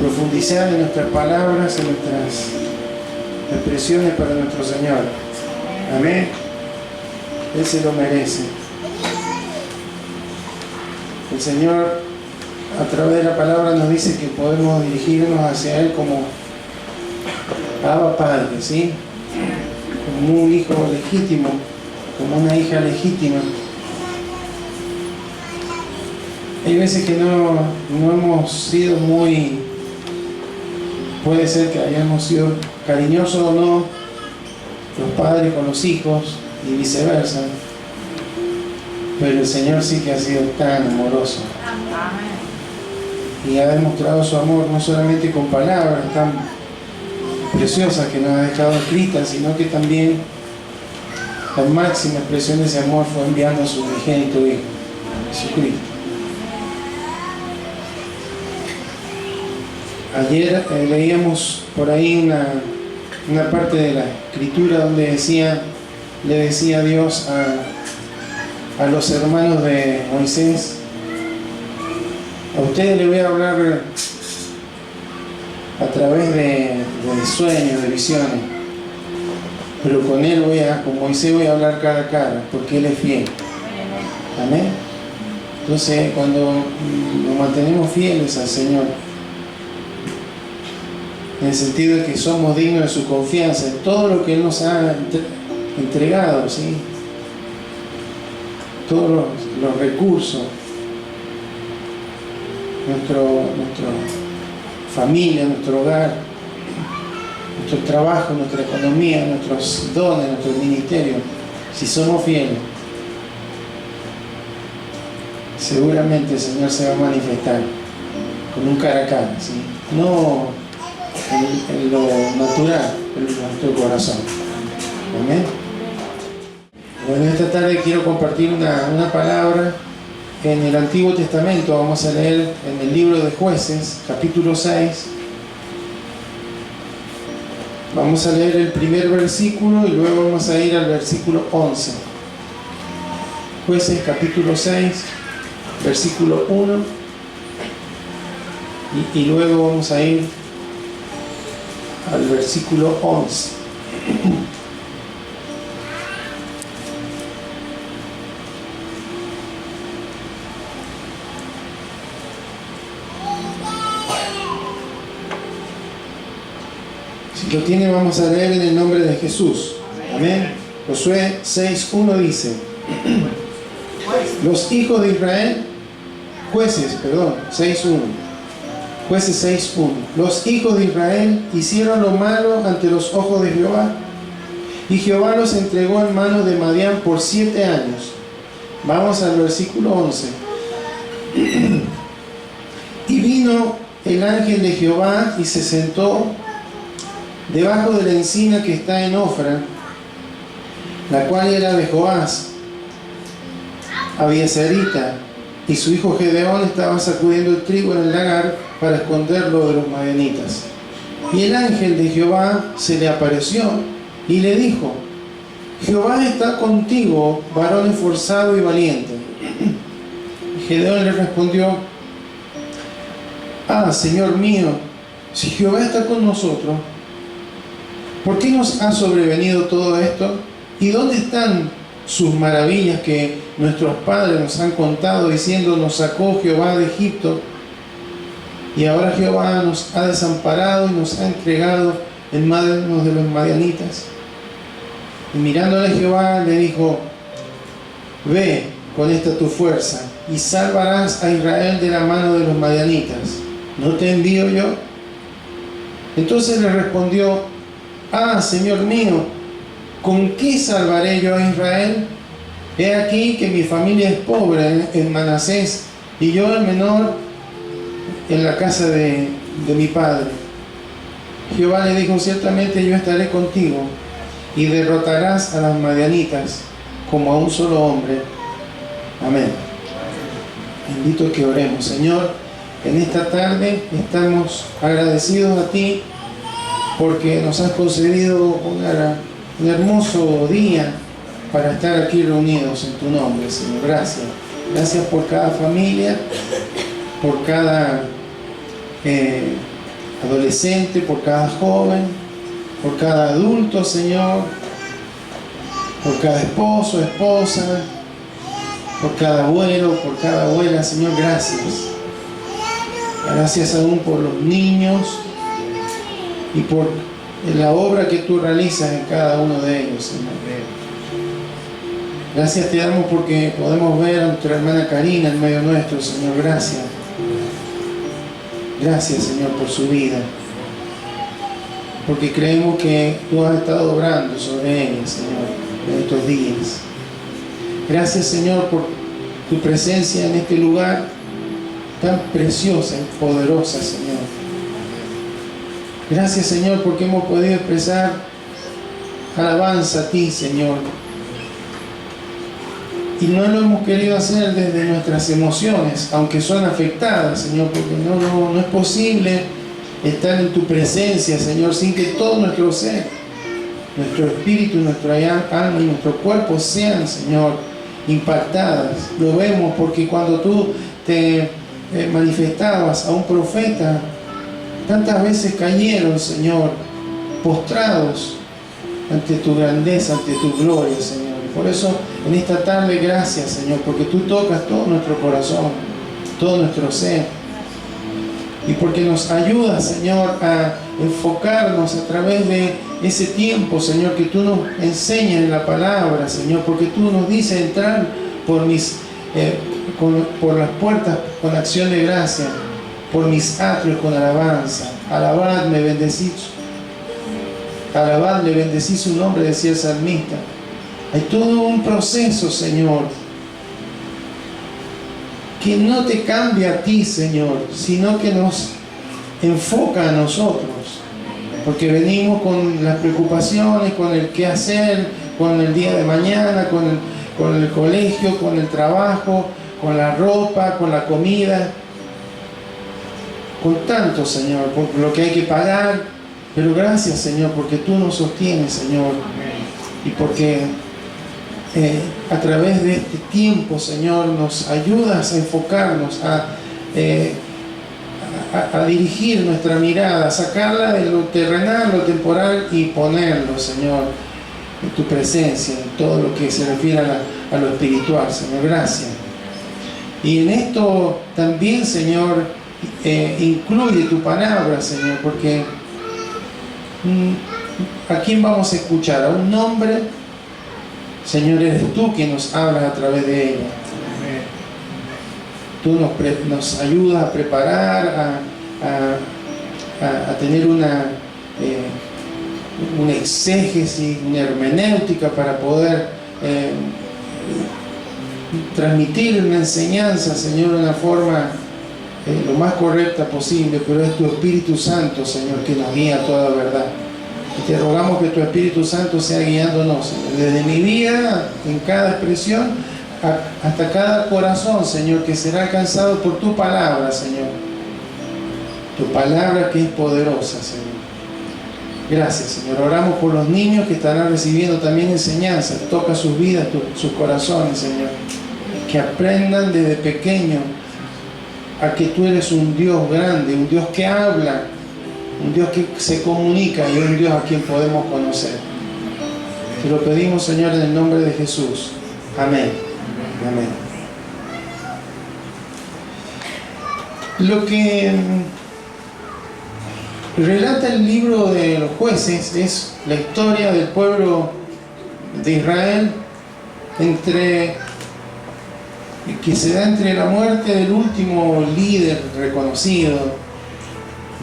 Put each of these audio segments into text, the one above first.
profundizar en nuestras palabras, en nuestras expresiones para nuestro Señor. Amén. Él se lo merece. El Señor, a través de la palabra, nos dice que podemos dirigirnos hacia Él como Abba Padre, ¿sí? Como un hijo legítimo, como una hija legítima. Hay veces que no hemos sido muy, puede ser que hayamos sido cariñosos o no, los padres con los hijos y viceversa, pero el Señor sí que ha sido tan amoroso y ha demostrado su amor no solamente con palabras tan preciosas que nos ha dejado escritas, sino que también la máxima expresión de ese amor fue enviando a su unigénito Hijo, Jesucristo. Ayer leíamos por ahí una parte de la escritura donde le decía Dios a los hermanos de Moisés: a ustedes les voy a hablar a través de sueños, de visiones, pero con Moisés voy a hablar cara a cara, porque Él es fiel. Amén. Entonces, cuando nos mantenemos fieles al Señor, en el sentido de que somos dignos de su confianza en todo lo que Él nos ha entregado, ¿sí? Todos los recursos, nuestra familia, nuestro hogar, nuestro trabajo, nuestra economía, nuestros dones, nuestro ministerio, si somos fieles, seguramente el Señor se va a manifestar con un cara a cara, ¿sí? No en lo natural, en nuestro corazón. Amén. Bueno, esta tarde quiero compartir una palabra en el Antiguo Testamento. Vamos a leer en el libro de Jueces, capítulo 6. Vamos a leer el primer versículo y luego vamos a ir al versículo 11. Jueces, capítulo 6, versículo 1. Y luego vamos a ir al versículo 11. Si lo tiene, vamos a leer en el nombre de Jesús. Amén. Josué 6:1 dice: los hijos de Israel, Jueces 6:1. Jueces 6:1. Los hijos de Israel hicieron lo malo ante los ojos de Jehová, y Jehová los entregó en manos de Madián por 7 años. Vamos al versículo 11. Y vino el ángel de Jehová y se sentó debajo de la encina que está en Ofra, la cual era de Joás, Abiezerita, y su hijo Gedeón estaba sacudiendo el trigo en el lagar para esconderlo de los madianitas. Y el ángel de Jehová se le apareció y le dijo: Jehová está contigo, varón esforzado y valiente. Y Gedeón le respondió: Señor mío, si Jehová está con nosotros, ¿por qué nos ha sobrevenido todo esto? ¿Y dónde están sus maravillas que nuestros padres nos han contado, diciendo: nos sacó Jehová de Egipto? Y ahora Jehová nos ha desamparado y nos ha entregado en manos de los madianitas. Y mirándole Jehová le dijo: ve con esta tu fuerza y salvarás a Israel de la mano de los madianitas. ¿No te envío yo? Entonces le respondió: Señor mío, ¿con qué salvaré yo a Israel? He aquí que mi familia es pobre en Manasés, y yo el menor en la casa de mi padre. Jehová le dijo: ciertamente yo estaré contigo, y derrotarás a las madianitas como a un solo hombre. Amén. Invito que oremos. Señor, en esta tarde estamos agradecidos a ti porque nos has concedido un hermoso día para estar aquí reunidos en tu nombre, Señor. Gracias. Gracias por cada familia, por cada adolescente, por cada joven, por cada adulto, Señor, por cada esposo, esposa, por cada abuelo, por cada abuela, Señor, gracias. Gracias aún por los niños y por la obra que tú realizas en cada uno de ellos, Señor. Gracias te damos porque podemos ver a nuestra hermana Karina en medio nuestro, Señor. Gracias. Gracias, Señor, por su vida. Porque creemos que tú has estado obrando sobre ella, Señor, en estos días. Gracias, Señor, por tu presencia en este lugar tan preciosa y poderosa, Señor. Gracias, Señor, porque hemos podido expresar alabanza a ti, Señor. Y no lo hemos querido hacer desde nuestras emociones, aunque son afectadas, Señor, porque no es posible estar en tu presencia, Señor, sin que todo nuestro ser, nuestro espíritu, nuestra alma y nuestro cuerpo sean, Señor, impactadas. Lo vemos porque cuando tú te manifestabas a un profeta, tantas veces cayeron, Señor, postrados ante tu grandeza, ante tu gloria, Señor. Por eso, en esta tarde, gracias, Señor, porque tú tocas todo nuestro corazón, todo nuestro ser. Y porque nos ayudas, Señor, a enfocarnos a través de ese tiempo, Señor, que tú nos enseñas en la palabra, Señor, porque tú nos dices entrar por por las puertas con acción de gracia, por mis atrios con alabanza. Alabadme, bendecid su nombre, decía el salmista. Hay todo un proceso, Señor, que no te cambia a ti, Señor, sino que nos enfoca a nosotros. Porque venimos con las preocupaciones, con el qué hacer, con el día de mañana, con el colegio, con el trabajo, con la ropa, con la comida, con tanto, Señor, por lo que hay que pagar. Pero gracias, Señor, porque tú nos sostienes, Señor, y porque a través de este tiempo, Señor, nos ayudas a enfocarnos, a dirigir nuestra mirada, a sacarla de lo terrenal, lo temporal y ponerlo, Señor, en tu presencia, en todo lo que se refiere a lo espiritual, Señor. Gracias. Y en esto también, Señor, incluye tu palabra, Señor, porque ¿a quién vamos a escuchar? ¿A un hombre? Señor, eres tú quien nos hablas a través de ella. Tú nos ayudas a preparar, a tener una exégesis, una hermenéutica para poder transmitir una enseñanza, Señor, de una forma lo más correcta posible, pero es tu Espíritu Santo, Señor, que nos guía a toda verdad. Y te rogamos que tu Espíritu Santo sea guiándonos, Señor, desde mi vida, en cada expresión, hasta cada corazón, Señor, que será alcanzado por tu palabra, Señor. Tu palabra que es poderosa, Señor. Gracias, Señor. Oramos por los niños que estarán recibiendo también enseñanzas. Toca sus vidas, sus corazones, Señor. Que aprendan desde pequeño a que tú eres un Dios grande, un Dios que habla, un Dios que se comunica y un Dios a quien podemos conocer. Te lo pedimos, Señor, en el nombre de Jesús. Amén. Amén. Lo que relata el libro de los jueces es la historia del pueblo de Israel que se da entre la muerte del último líder reconocido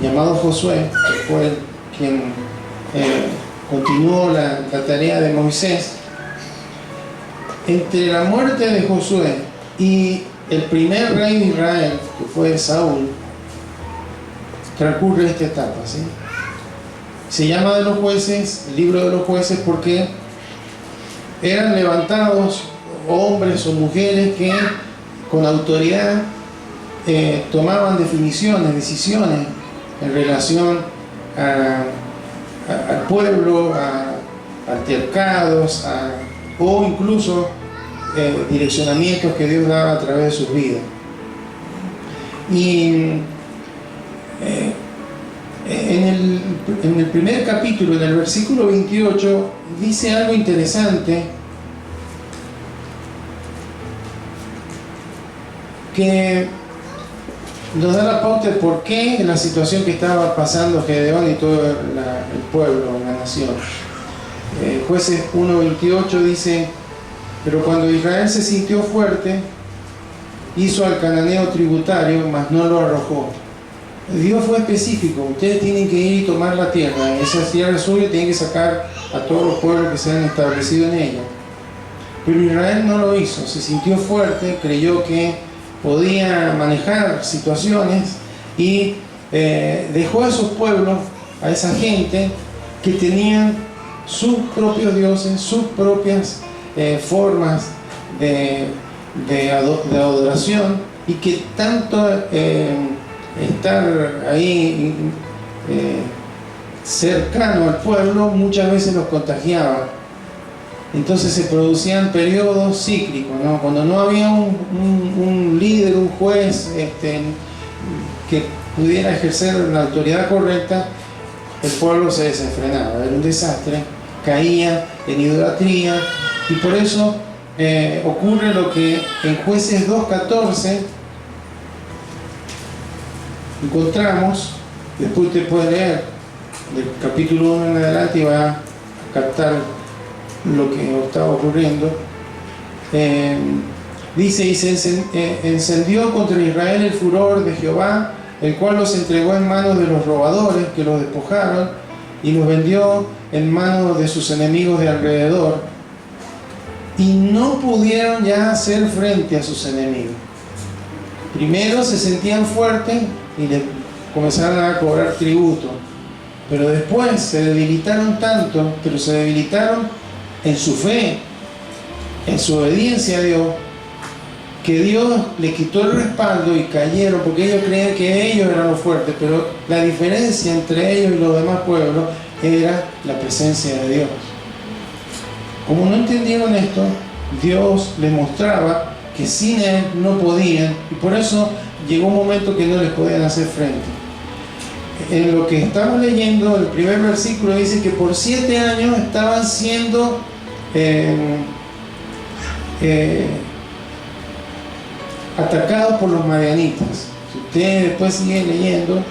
llamado Josué, que fue quien continuó la tarea de Moisés. Entre la muerte de Josué y el primer rey de Israel, que fue Saúl, transcurre esta etapa, ¿sí? Se llama de los jueces, el libro de los jueces, porque eran levantados hombres o mujeres que con autoridad tomaban decisiones en relación al pueblo, a altercados, o incluso direccionamientos que Dios daba a través de sus vidas. Y En el primer capítulo, en el versículo 28, dice algo interesante que nos da la pauta de por qué la situación que estaba pasando Gedeón y todo el pueblo, la nación. Jueces 1:28 dice: pero cuando Israel se sintió fuerte, hizo al cananeo tributario, mas no lo arrojó. Dios fue específico: ustedes tienen que ir y tomar la tierra, esa tierra suya, tienen que sacar a todos los pueblos que se han establecido en ella. Pero Israel no lo hizo, se sintió fuerte, creyó que podía manejar situaciones y dejó a esos pueblos, a esa gente que tenían sus propios dioses, sus propias formas de adoración, y que tanto estar ahí cercano al pueblo muchas veces los contagiaba. Entonces se producían periodos cíclicos, ¿no? Cuando no había un líder, un juez que pudiera ejercer la autoridad correcta, el pueblo se desenfrenaba, era un desastre, caía en idolatría, y por eso ocurre lo que en Jueces 2:14 encontramos. Después usted puede leer del capítulo 1 en adelante y va a captar lo que estaba ocurriendo. Dice: y se encendió contra Israel el furor de Jehová, el cual los entregó en manos de los robadores, que los despojaron, y los vendió en manos de sus enemigos de alrededor, y no pudieron ya hacer frente a sus enemigos. Primero se sentían fuertes y les comenzaron a cobrar tributo, pero después se debilitaron tanto, pero se debilitaron en su fe, en su obediencia a Dios, que Dios le quitó el respaldo y cayeron, porque ellos creían que ellos eran los fuertes, pero la diferencia entre ellos y los demás pueblos era la presencia de Dios. Como no entendieron esto, Dios les mostraba que sin Él no podían, y por eso llegó un momento que no les podían hacer frente. En lo que estamos leyendo, el primer versículo dice que por 7 años estaban siendo atacados por los madianitas. Si usted después sigue leyendo,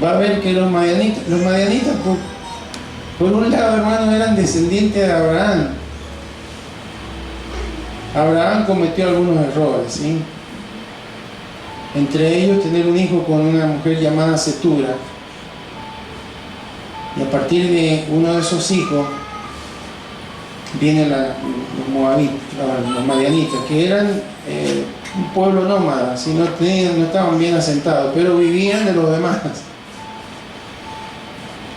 va a ver que los madianitas por un lado, hermanos, eran descendientes de Abraham. Abraham cometió algunos errores, ¿sí? Entre ellos tener un hijo con una mujer llamada Setura, y a partir de uno de esos hijos vienen los madianitas, que eran un pueblo nómada, ¿sí? No estaban bien asentados, pero vivían de los demás.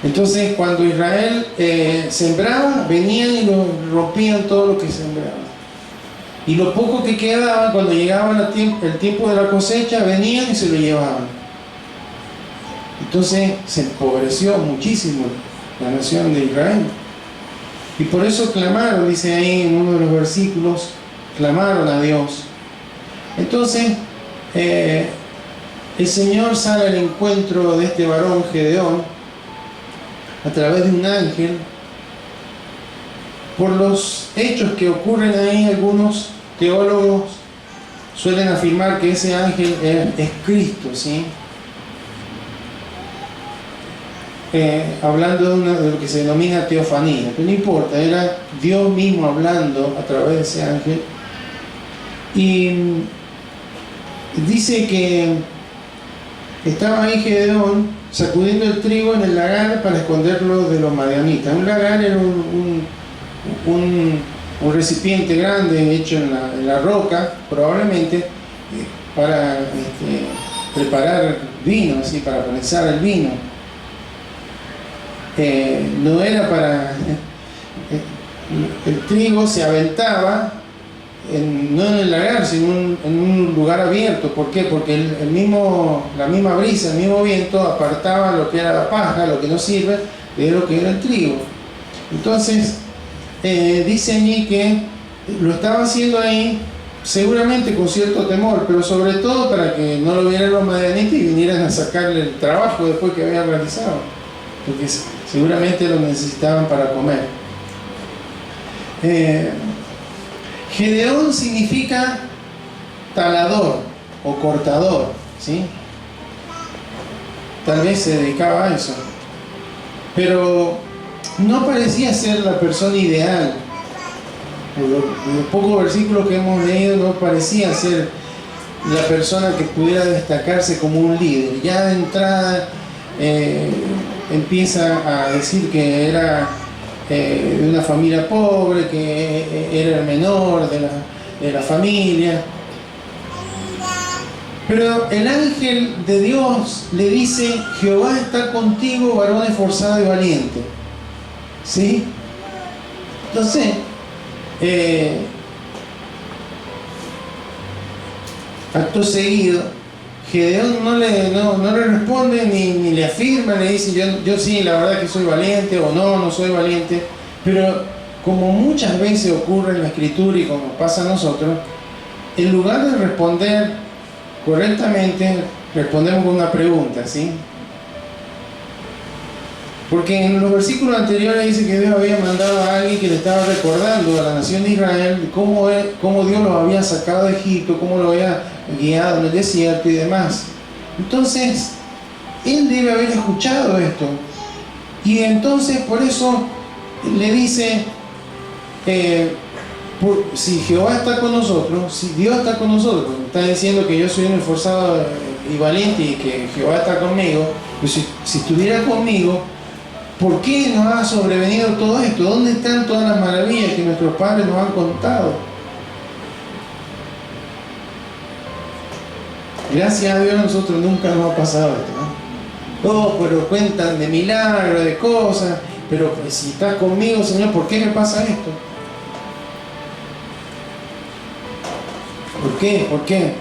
Entonces, cuando Israel sembraba, venían y rompían todo lo que sembraban. Y lo poco que quedaba, cuando llegaba el tiempo de la cosecha, venían y se lo llevaban. Entonces se empobreció muchísimo la nación de Israel. Y por eso clamaron, dice ahí en uno de los versículos, clamaron a Dios. Entonces, el Señor sale al encuentro de este varón Gedeón a través de un ángel. Por los hechos que ocurren ahí, algunos teólogos suelen afirmar que ese ángel es Cristo, ¿sí? Hablando de lo que se denomina teofanía, pero no importa, era Dios mismo hablando a través de ese ángel. Y dice que estaba ahí Gedeón sacudiendo el trigo en el lagar para esconderlo de los madianitas. Un lagar era un recipiente grande hecho en la roca, probablemente para preparar vino, ¿sí? Para prensar el vino. No era para... el trigo se aventaba no en el lagar, sino en un lugar abierto. ¿Por qué? Porque la misma brisa, el mismo viento apartaba lo que era la paja, lo que no sirve, de lo que era el trigo. Entonces, dice allí que lo estaba haciendo ahí seguramente con cierto temor, pero sobre todo para que no lo vieran los madianitas y vinieran a sacarle el trabajo después que habían realizado, porque seguramente lo necesitaban para comer. Gedeón significa talador o cortador, ¿sí? Tal vez se dedicaba a eso, pero no parecía ser la persona ideal. Los pocos versículos que hemos leído no parecía ser la persona que pudiera destacarse como un líder. Ya de entrada empieza a decir que era de una familia pobre, que era el menor de la familia. Pero el ángel de Dios le dice: Jehová está contigo, varón esforzado y valiente. ¿Sí? Entonces, acto seguido, Gedeón no le responde ni le afirma, le dice yo sí, la verdad que soy valiente, o no soy valiente. Pero como muchas veces ocurre en la Escritura y como pasa a nosotros, en lugar de responder correctamente, respondemos con una pregunta, ¿sí? Porque en los versículos anteriores dice que Dios había mandado a alguien que le estaba recordando a la nación de Israel cómo Dios los había sacado de Egipto, cómo lo había guiado en el desierto y demás. Entonces, él debe haber escuchado esto. Y entonces, por eso, le dice, si Jehová está con nosotros, si Dios está con nosotros, está diciendo que yo soy un esforzado y valiente y que Jehová está conmigo, pues si estuviera conmigo, ¿por qué nos ha sobrevenido todo esto? ¿Dónde están todas las maravillas que nuestros padres nos han contado? Gracias a Dios a nosotros nunca nos ha pasado esto, ¿no? Oh, pero cuentan de milagros, de cosas, pero pues, si estás conmigo, Señor, ¿por qué me pasa esto? ¿Por qué? ¿Por qué?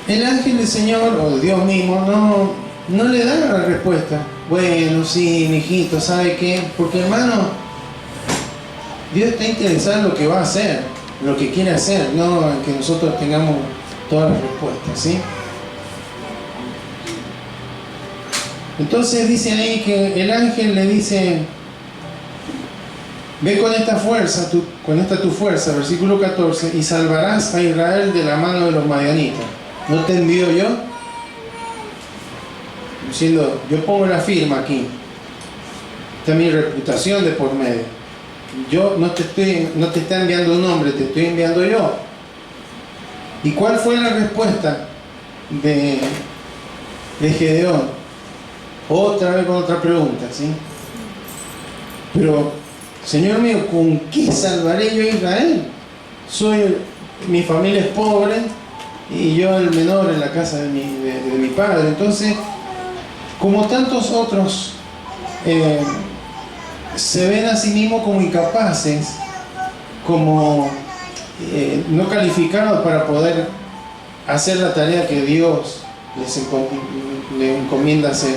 El ángel del Señor, o Dios mismo, no le da la respuesta. Bueno, sí, mijito, ¿sabe qué? Porque, hermano, Dios está interesado en lo que va a hacer, lo que quiere hacer, no en que nosotros tengamos todas las respuestas, ¿sí? Entonces dice ahí que el ángel le dice: ve con esta fuerza, con esta tu fuerza, versículo 14, y salvarás a Israel de la mano de los madianitas. ¿No te envío yo? Diciendo, yo pongo la firma aquí. Esta es mi reputación de por medio. Yo no te está enviando un hombre, te estoy enviando yo. ¿Y cuál fue la respuesta de Gedeón? Otra vez con otra pregunta, ¿sí? Pero, Señor mío, ¿con qué salvaré yo a Israel? Mi familia es pobre y yo el menor en la casa de mi padre. Entonces, como tantos otros, se ven a sí mismos como incapaces, como no calificados para poder hacer la tarea que Dios les encomienda hacer.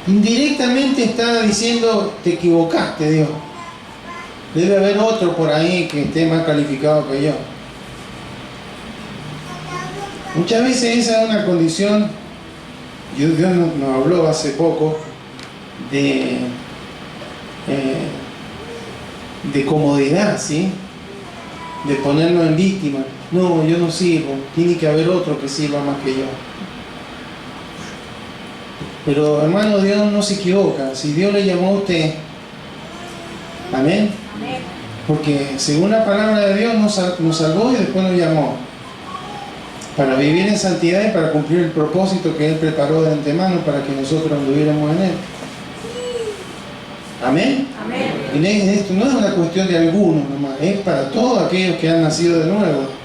Indirectamente está diciendo: te equivocaste, Dios. Debe haber otro por ahí que esté más calificado que yo. Muchas veces esa es una condición. Dios nos habló hace poco de comodidad, ¿sí? De ponernos en víctima. No, yo no sirvo, tiene que haber otro que sirva más que yo. Pero, hermano, Dios no se equivoca. Si Dios le llamó a usted, amén, porque según la palabra de Dios nos salvó y después nos llamó para vivir en santidad y para cumplir el propósito que Él preparó de antemano para que nosotros anduviéramos en Él. Amén. Amén. Y esto no es una cuestión de algunos nomás, es para todos aquellos que han nacido de nuevo.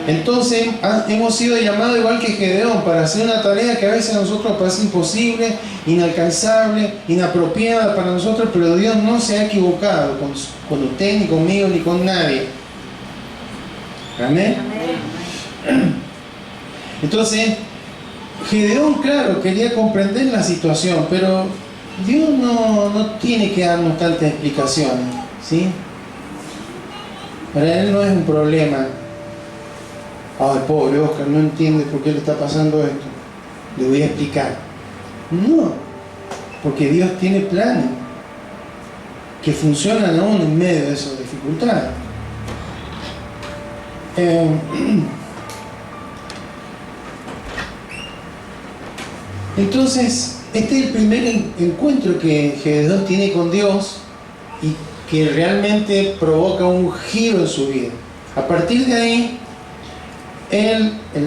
Entonces hemos sido llamados igual que Gedeón para hacer una tarea que a veces a nosotros parece imposible, inalcanzable, inapropiada para nosotros, pero Dios no se ha equivocado con usted, ni conmigo, ni con nadie. Amén. Amén. Entonces, Gedeón, claro, quería comprender la situación, pero Dios no tiene que darnos tantas explicaciones, ¿sí? Para él no es un problema. Ay, pobre Oscar, no entiende por qué le está pasando esto. Le voy a explicar. No, porque Dios tiene planes que funcionan aún en medio de esas dificultades. Entonces, este es el primer encuentro que Gedeón tiene con Dios y que realmente provoca un giro en su vida. A partir de ahí,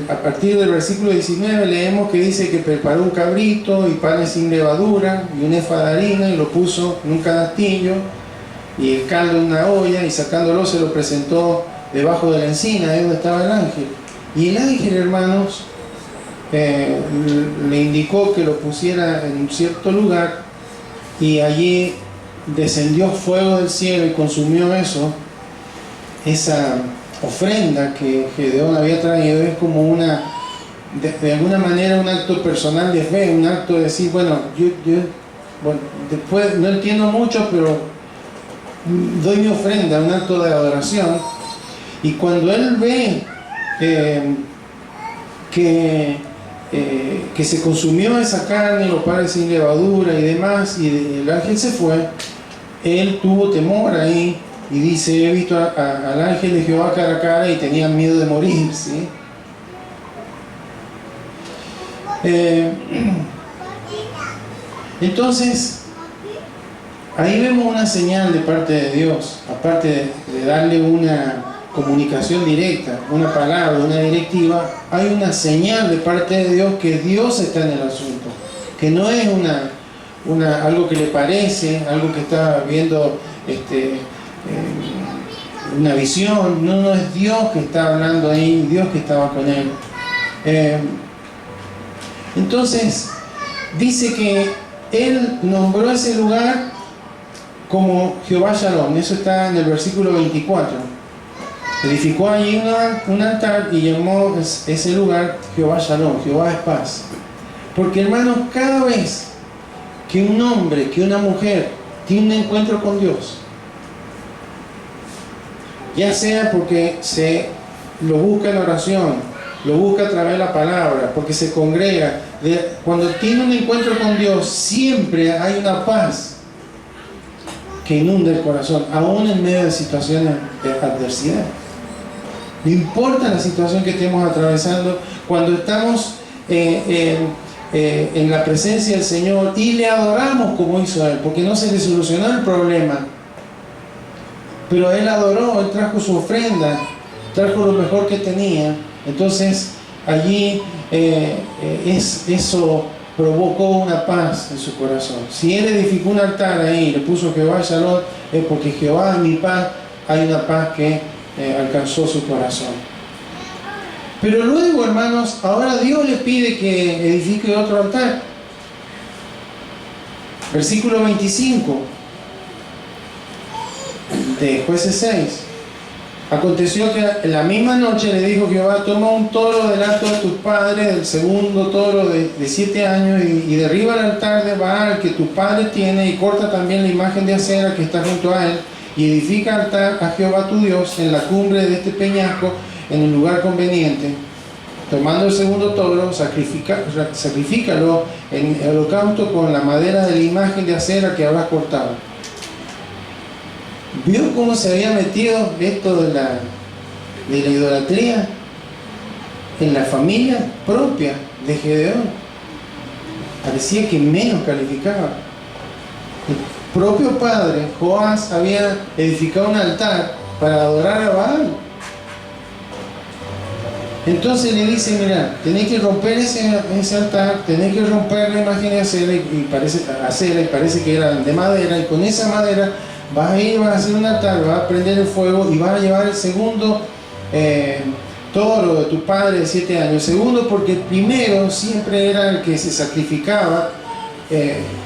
a partir del versículo 19 leemos que dice que preparó un cabrito y panes sin levadura y un efa de harina y lo puso en un canastillo y el caldo en una olla, y sacándolo se lo presentó debajo de la encina, ahí donde estaba el ángel. Y el ángel, hermanos, le indicó que lo pusiera en un cierto lugar, y allí descendió fuego del cielo y consumió esa ofrenda que Gedeón había traído. Es como de alguna manera un acto personal de fe, un acto de decir, bueno, después no entiendo mucho, pero doy mi ofrenda, un acto de adoración. Y cuando él ve que se consumió esa carne, los panes sin levadura y demás, y el ángel se fue, él tuvo temor ahí y dice: he visto al ángel de Jehová cara a cara y tenía miedo de morir, ¿sí? Entonces ahí vemos una señal de parte de Dios, aparte de darle una comunicación directa, una palabra, una directiva. Hay una señal de parte de Dios que Dios está en el asunto, que no es algo que le parece, algo que está viendo una visión. No, es Dios que está hablando ahí, Dios que estaba con él. Entonces dice que él nombró ese lugar como Jehová Shalom. Eso está en el versículo 24. Edificó allí un altar y llamó ese lugar Jehová Shalom, Jehová es paz. Porque, hermanos, cada vez que un hombre, que una mujer tiene un encuentro con Dios, ya sea porque lo busca en oración, lo busca a través de la palabra, porque se congrega, cuando tiene un encuentro con Dios, siempre hay una paz que inunda el corazón, aún en medio de situaciones de adversidad. No importa la situación que estemos atravesando, cuando estamos en la presencia del Señor y le adoramos como hizo Él, porque no se le solucionó el problema, pero Él adoró, Él trajo su ofrenda, trajo lo mejor que tenía. Entonces allí eso provocó una paz en su corazón. Si Él edificó un altar ahí, le puso Jehová Shalom, es porque Jehová es mi paz. Hay una paz que alcanzó su corazón. Pero luego, hermanos, ahora Dios le pide que edifique otro altar. Versículo 25 de Jueces 6. Aconteció que en la misma noche le dijo Jehová: toma un toro del hato de tus padres, del segundo toro de 7 años, y derriba el altar de Baal que tu padre tiene, y corta también la imagen de acera que está junto a él, y edifica altar a Jehová tu Dios en la cumbre de este peñasco, en el lugar conveniente. Tomando el segundo toro, sacrifícalo en el holocausto con la madera de la imagen de acera que habrás cortado. ¿Vio cómo se había metido esto de la idolatría en la familia propia de Gedeón? Parecía que menos calificaba. El propio padre, Joás, había edificado un altar para adorar a Baal. Entonces le dice: mira, tenés que romper ese altar, tenés que romper la imagen de acera, y parece que era de madera, y con esa madera vas a ir, vas a hacer un altar, vas a prender el fuego y vas a llevar el segundo toro de tu padre de 7 años. El segundo, porque el primero siempre era el que se sacrificaba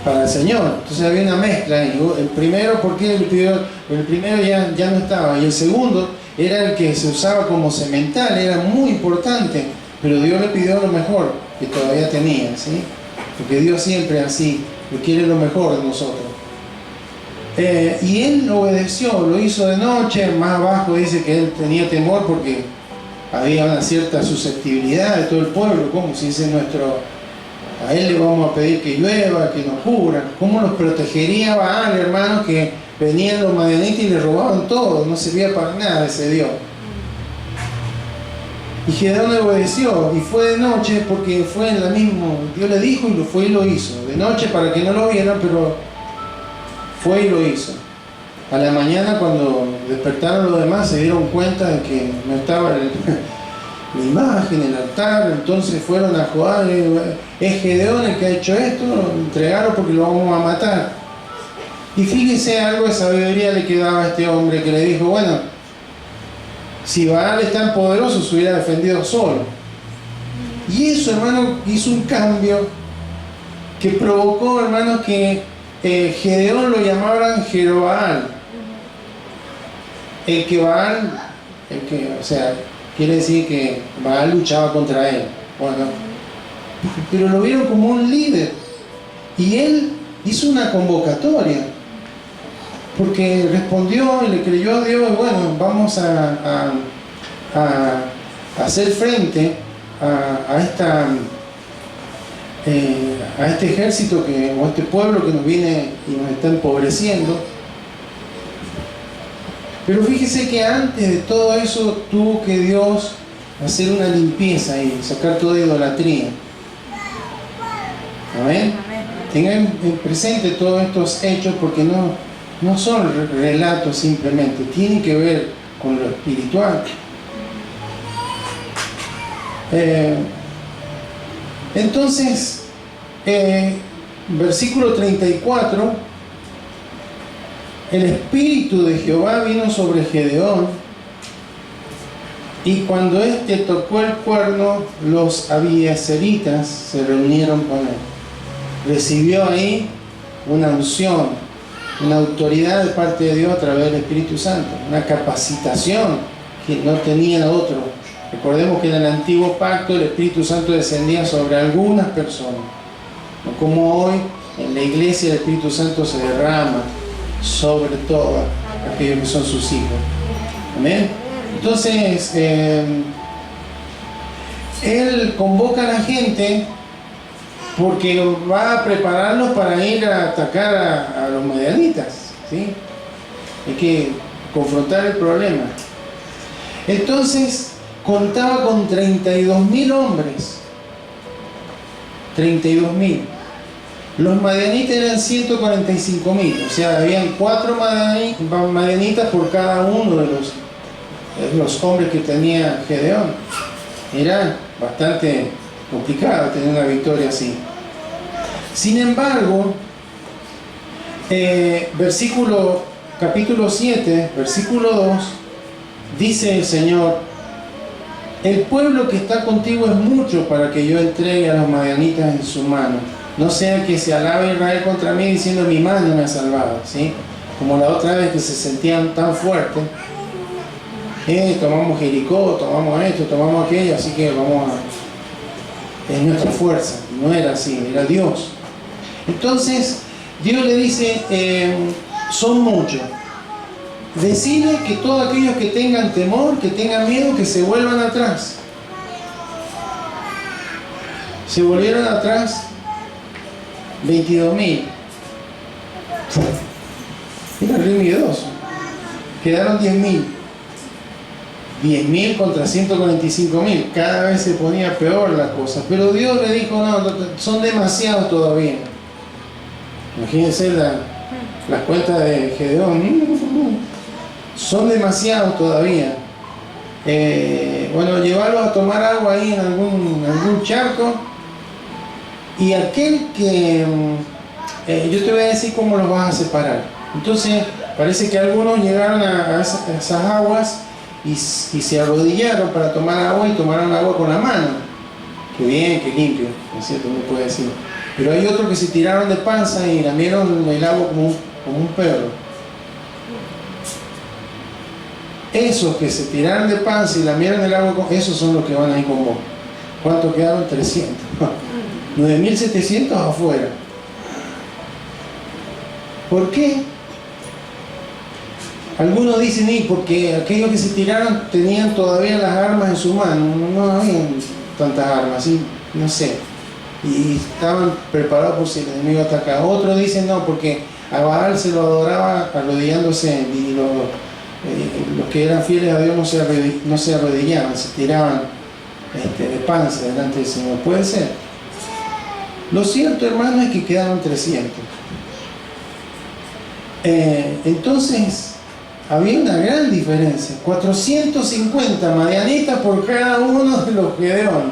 para el Señor. Entonces había una mezcla ahí. El primero, porque el primero ya no estaba, y el segundo era el que se usaba como semental, era muy importante, pero Dios le pidió lo mejor que todavía tenía, ¿sí? Porque Dios siempre así, Él quiere lo mejor de nosotros. Y él obedeció, lo hizo de noche. Más abajo dice que él tenía temor porque había una cierta susceptibilidad de todo el pueblo, como si dice a él le vamos a pedir que llueva, que nos cubra. ¿Cómo nos protegería Baal, hermano, que venían los madianitas y le robaban todo? No servía para nada ese Dios. Y Gedeón obedeció, y fue de noche porque fue en la misma, Dios le dijo y lo fue y lo hizo. De noche para que no lo vieran, pero fue y lo hizo. A la mañana, cuando despertaron los demás, se dieron cuenta de que no estaba la imagen, el altar. Entonces fueron a Joab, es Gedeón el que ha hecho esto, lo entregaron porque lo vamos a matar. Y fíjense, algo de sabiduría le quedaba a este hombre, que le dijo, bueno, si Baal es tan poderoso, se hubiera defendido solo. Y eso, hermano, hizo un cambio que provocó, hermano, que Gedeón lo llamaban Jerobaal. O sea, quiere decir que Baal luchaba contra él. Bueno, pero lo vieron como un líder. Y él hizo una convocatoria. Porque respondió y le creyó a Dios, y bueno, vamos a hacer frente a este ejército o a este pueblo que nos viene y nos está empobreciendo. Pero fíjese que antes de todo eso tuvo que Dios hacer una limpieza y sacar toda idolatría. Amén. Tengan en presente todos estos hechos porque no son relatos simplemente, tienen que ver con lo espiritual. Entonces, versículo 34, el espíritu de Jehová vino sobre Gedeón, y cuando éste tocó el cuerno, los abiezeritas se reunieron con él. Recibió ahí una unción, una autoridad de parte de Dios a través del Espíritu Santo, una capacitación que no tenía otro. Recordemos que en el antiguo pacto el Espíritu Santo descendía sobre algunas personas, no como hoy en la iglesia el Espíritu Santo se derrama sobre todos aquellos que son sus hijos. Amén. Entonces él convoca a la gente porque va a prepararlos para ir a atacar a los madianitas, ¿sí? Hay que confrontar el problema. Entonces contaba con 32.000 hombres. 32.000. Los madianitas eran 145.000, o sea, habían 4 madianitas por cada uno de los hombres que tenía Gedeón. Era bastante complicado tener una victoria así. Sin embargo, capítulo 7, versículo 2, dice el Señor: el pueblo que está contigo es mucho para que yo entregue a los madianitas en su mano. No sea que se alabe Israel contra mí diciendo mi mano me ha salvado, ¿sí? Como la otra vez que se sentían tan fuertes. Tomamos Jericó, tomamos esto, tomamos aquello, así que es nuestra fuerza. No era así, era Dios. Entonces Dios le dice, son muchos. Decide que todos aquellos que tengan temor, que tengan miedo, que se vuelvan atrás. Se volvieron atrás 22.000. Era re miedoso. Quedaron 10.000. 10.000 contra 145.000. Cada vez se ponía peor la cosa. Pero Dios le dijo, no, son demasiados todavía. Imagínense las cuentas de Gedeón. Son demasiados todavía. Bueno, llevarlos a tomar agua ahí en algún charco. Y aquel que... yo te voy a decir cómo los vas a separar. Entonces, parece que algunos llegaron a esas aguas y se arrodillaron para tomar agua y tomaron agua con la mano. Qué bien, qué limpio, es cierto, uno puede decir. Pero hay otros que se tiraron de panza y lamieron el agua como un perro. Esos que se tiraron de panza y lamieron el agua, esos son los que van a ir con vos. ¿Cuántos quedaron? 300. 9.700 afuera. ¿Por qué? Algunos dicen, y porque aquellos que se tiraron tenían todavía las armas en su mano, no habían tantas armas, ¿sí? No sé, y estaban preparados por si el enemigo atacaba. Otros dicen, no, porque a Baal se lo adoraba arrodillándose, y los que eran fieles a Dios no se arrodillaban, se tiraban de panza delante del Señor. Puede ser. Lo cierto, hermano, es que quedaron 300. Entonces había una gran diferencia, 450 madianitas por cada uno de los Gedeón.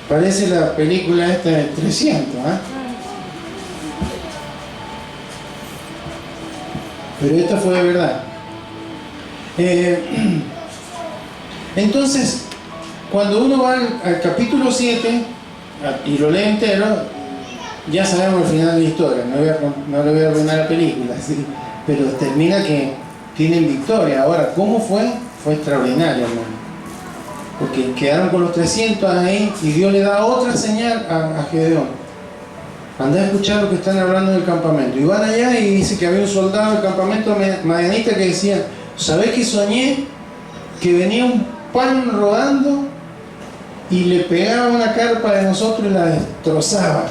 Parece la película esta de 300, ¿eh? Pero esta fue de verdad. Entonces, cuando uno va al capítulo 7 y lo lee entero, ya sabemos el final de la historia. No le voy a arruinar la película, ¿sí? Pero termina que tienen victoria. Ahora, ¿cómo fue? Fue extraordinario, hermano. Porque quedaron con los 300 ahí y Dios le da otra señal a Gedeón. Andá a escuchar lo que están hablando del campamento. Y van allá y dice que había un soldado del campamento madianita que decía, ¿sabés que soñé? Que venía un pan rodando y le pegaba una carpa de nosotros y la destrozaba.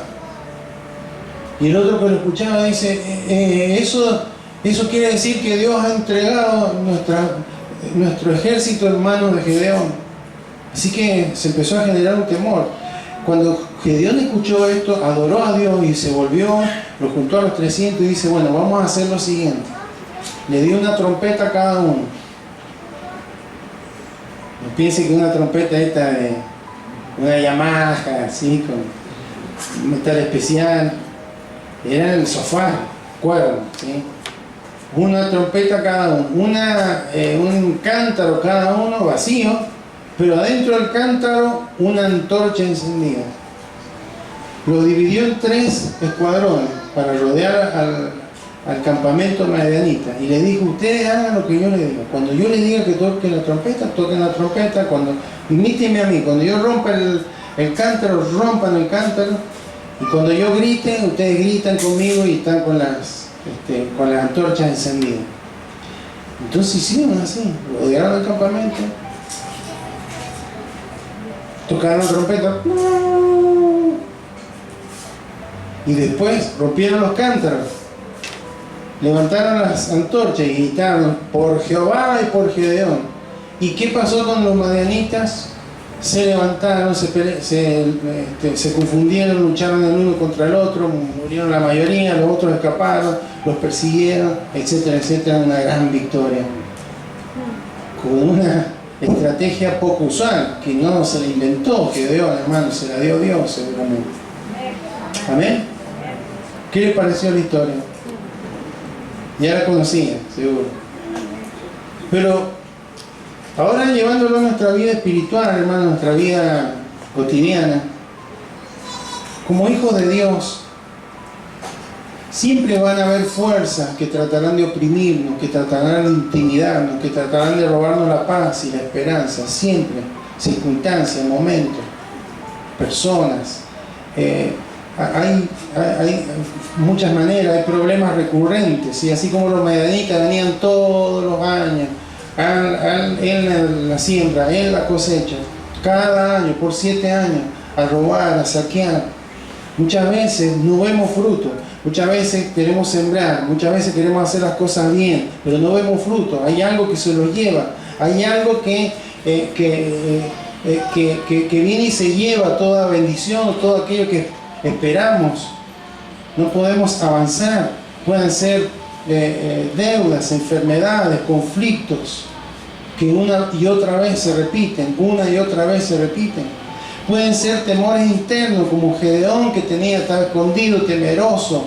Y el otro que lo escuchaba dice, eso quiere decir que Dios ha entregado nuestro ejército en manos de Gedeón. Así que se empezó a generar un temor. Cuando Gedeón escuchó esto, adoró a Dios y se volvió, lo juntó a los 300 y dice, bueno, vamos a hacer lo siguiente. Le dio una trompeta a cada uno. No piense que una trompeta esta de una Yamaha, así, con metal especial. Era el sofá, cuerno, ¿sí? Una trompeta cada uno, un cántaro cada uno vacío, pero adentro del cántaro una antorcha encendida. Lo dividió en 3 escuadrones para rodear al campamento madianita y le dijo, ustedes hagan lo que yo les diga. Cuando yo les diga que toquen la trompeta, toquen la trompeta. Cuando imítenme a mí, cuando yo rompa el cántaro, rompan el cántaro. Y cuando yo grite, ustedes gritan conmigo y están con las antorchas encendidas. Entonces hicieron así, rodearon el campamento, tocaron la trompeta y después rompieron los cántaros, levantaron las antorchas y gritaron por Jehová y por Gedeón. ¿Y qué pasó con los madianitas? Se levantaron, se confundieron, lucharon el uno contra el otro, murieron la mayoría, los otros escaparon, los persiguieron, etcétera, etcétera. Una gran victoria. Con una estrategia poco usual, que no se la inventó Gedeón, hermano, se la dio Dios seguramente. ¿Amén? ¿Qué les pareció la historia? Ya la conocía, seguro. Pero ahora llevándolo a nuestra vida espiritual, hermano, a nuestra vida cotidiana, como hijos de Dios, siempre van a haber fuerzas que tratarán de oprimirnos, que tratarán de intimidarnos, que tratarán de robarnos la paz y la esperanza, siempre, circunstancias, momentos, personas. Hay muchas maneras, hay problemas recurrentes, y así como los madianitas venían todos los años, en la siembra, en la cosecha, cada año, por 7 años, a robar, a saquear. Muchas veces no vemos fruto, muchas veces queremos sembrar, muchas veces queremos hacer las cosas bien, pero no vemos fruto. Hay algo que se los lleva, hay algo que viene y se lleva toda bendición, todo aquello que esperamos. No podemos avanzar, pueden ser deudas, enfermedades, conflictos que una y otra vez se repiten, Pueden ser temores internos como Gedeón, que estaba escondido, temeroso.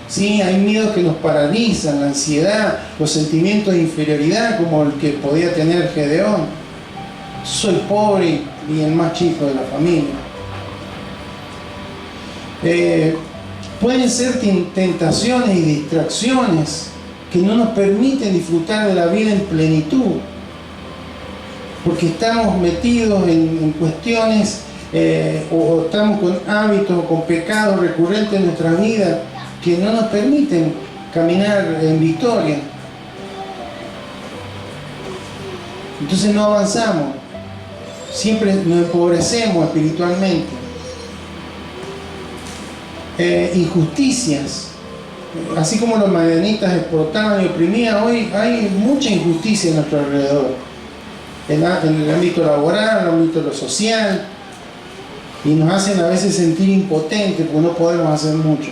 ¿Sí? Hay miedos que nos paralizan, la ansiedad, los sentimientos de inferioridad como el que podía tener Gedeón. Soy pobre y el más chico de la familia. Pueden ser tentaciones y distracciones que no nos permiten disfrutar de la vida en plenitud, porque estamos metidos en cuestiones o estamos con hábitos o con pecados recurrentes en nuestra vida que no nos permiten caminar en victoria. Entonces no avanzamos, siempre nos empobrecemos espiritualmente. Injusticias, así como los madianitas explotaban y oprimían, hoy hay mucha injusticia en nuestro alrededor, en el ámbito laboral, en el ámbito lo social, y nos hacen a veces sentir impotentes porque no podemos hacer mucho.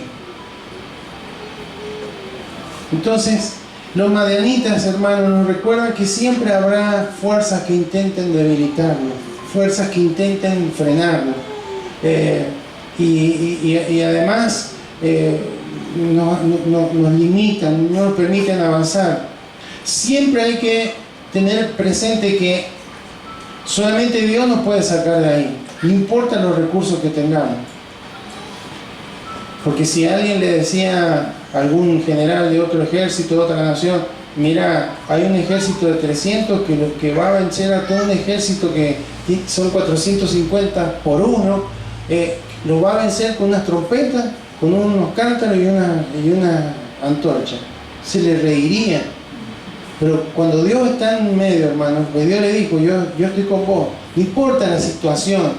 Entonces, los madianitas, hermanos, nos recuerdan que siempre habrá fuerzas que intenten debilitarnos, fuerzas que intenten frenarnos, y además nos limitan, no nos permiten avanzar. Siempre hay que tener presente que solamente Dios nos puede sacar de ahí, no importa los recursos que tengamos. Porque si alguien le decía a algún general de otro ejército, de otra nación, mira, hay un ejército de 300 que va a vencer a todo un ejército que son 450 por uno, lo va a vencer con unas trompetas, con unos cántaros y una antorcha. Se le reiría. Pero cuando Dios está en medio, hermano, pues Dios le dijo, yo estoy con vos, no importa la situación.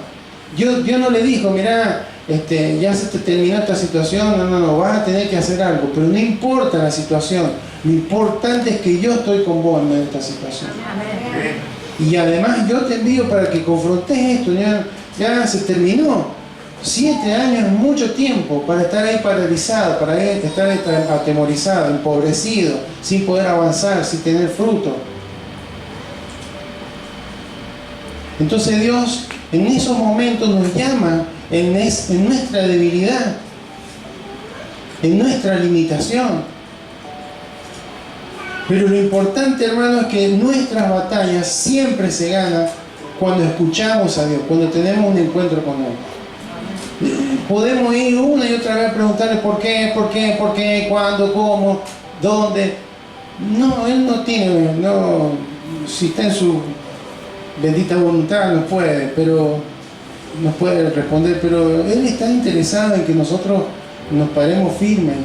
Dios no le dijo, mira, ya se te terminó esta situación, no, vas a tener que hacer algo, pero no importa la situación, lo importante es que yo estoy con vos en medio de esta situación. Y además yo te envío para que confrontes esto, ya se terminó. 7 años es mucho tiempo para estar ahí paralizado, para estar atemorizado, empobrecido, sin poder avanzar, sin tener fruto. Entonces Dios en esos momentos nos llama en nuestra debilidad, en nuestra limitación. Pero lo importante, hermano, es que nuestras batallas siempre se ganan cuando escuchamos a Dios, cuando tenemos un encuentro con Él. Podemos ir una y otra vez a preguntarle por qué, cuándo, cómo, dónde. No, Él no tiene, si está en su bendita voluntad nos puede responder, pero Él está interesado en que nosotros nos paremos firmes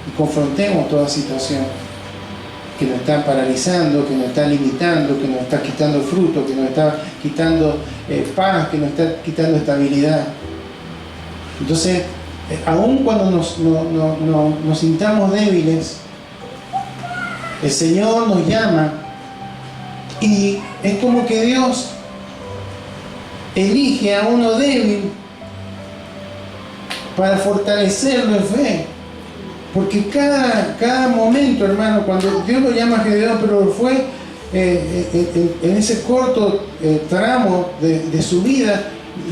y confrontemos toda situación que nos está paralizando, que nos está limitando, que nos está quitando fruto, que nos está quitando paz, que nos está quitando estabilidad. Entonces, aun cuando nos sintamos débiles, el Señor nos llama y es como que Dios elige a uno débil para fortalecerlo en fe. Porque cada momento, hermano, cuando Dios lo llama a Gedeón, pero fue en ese corto tramo de su vida,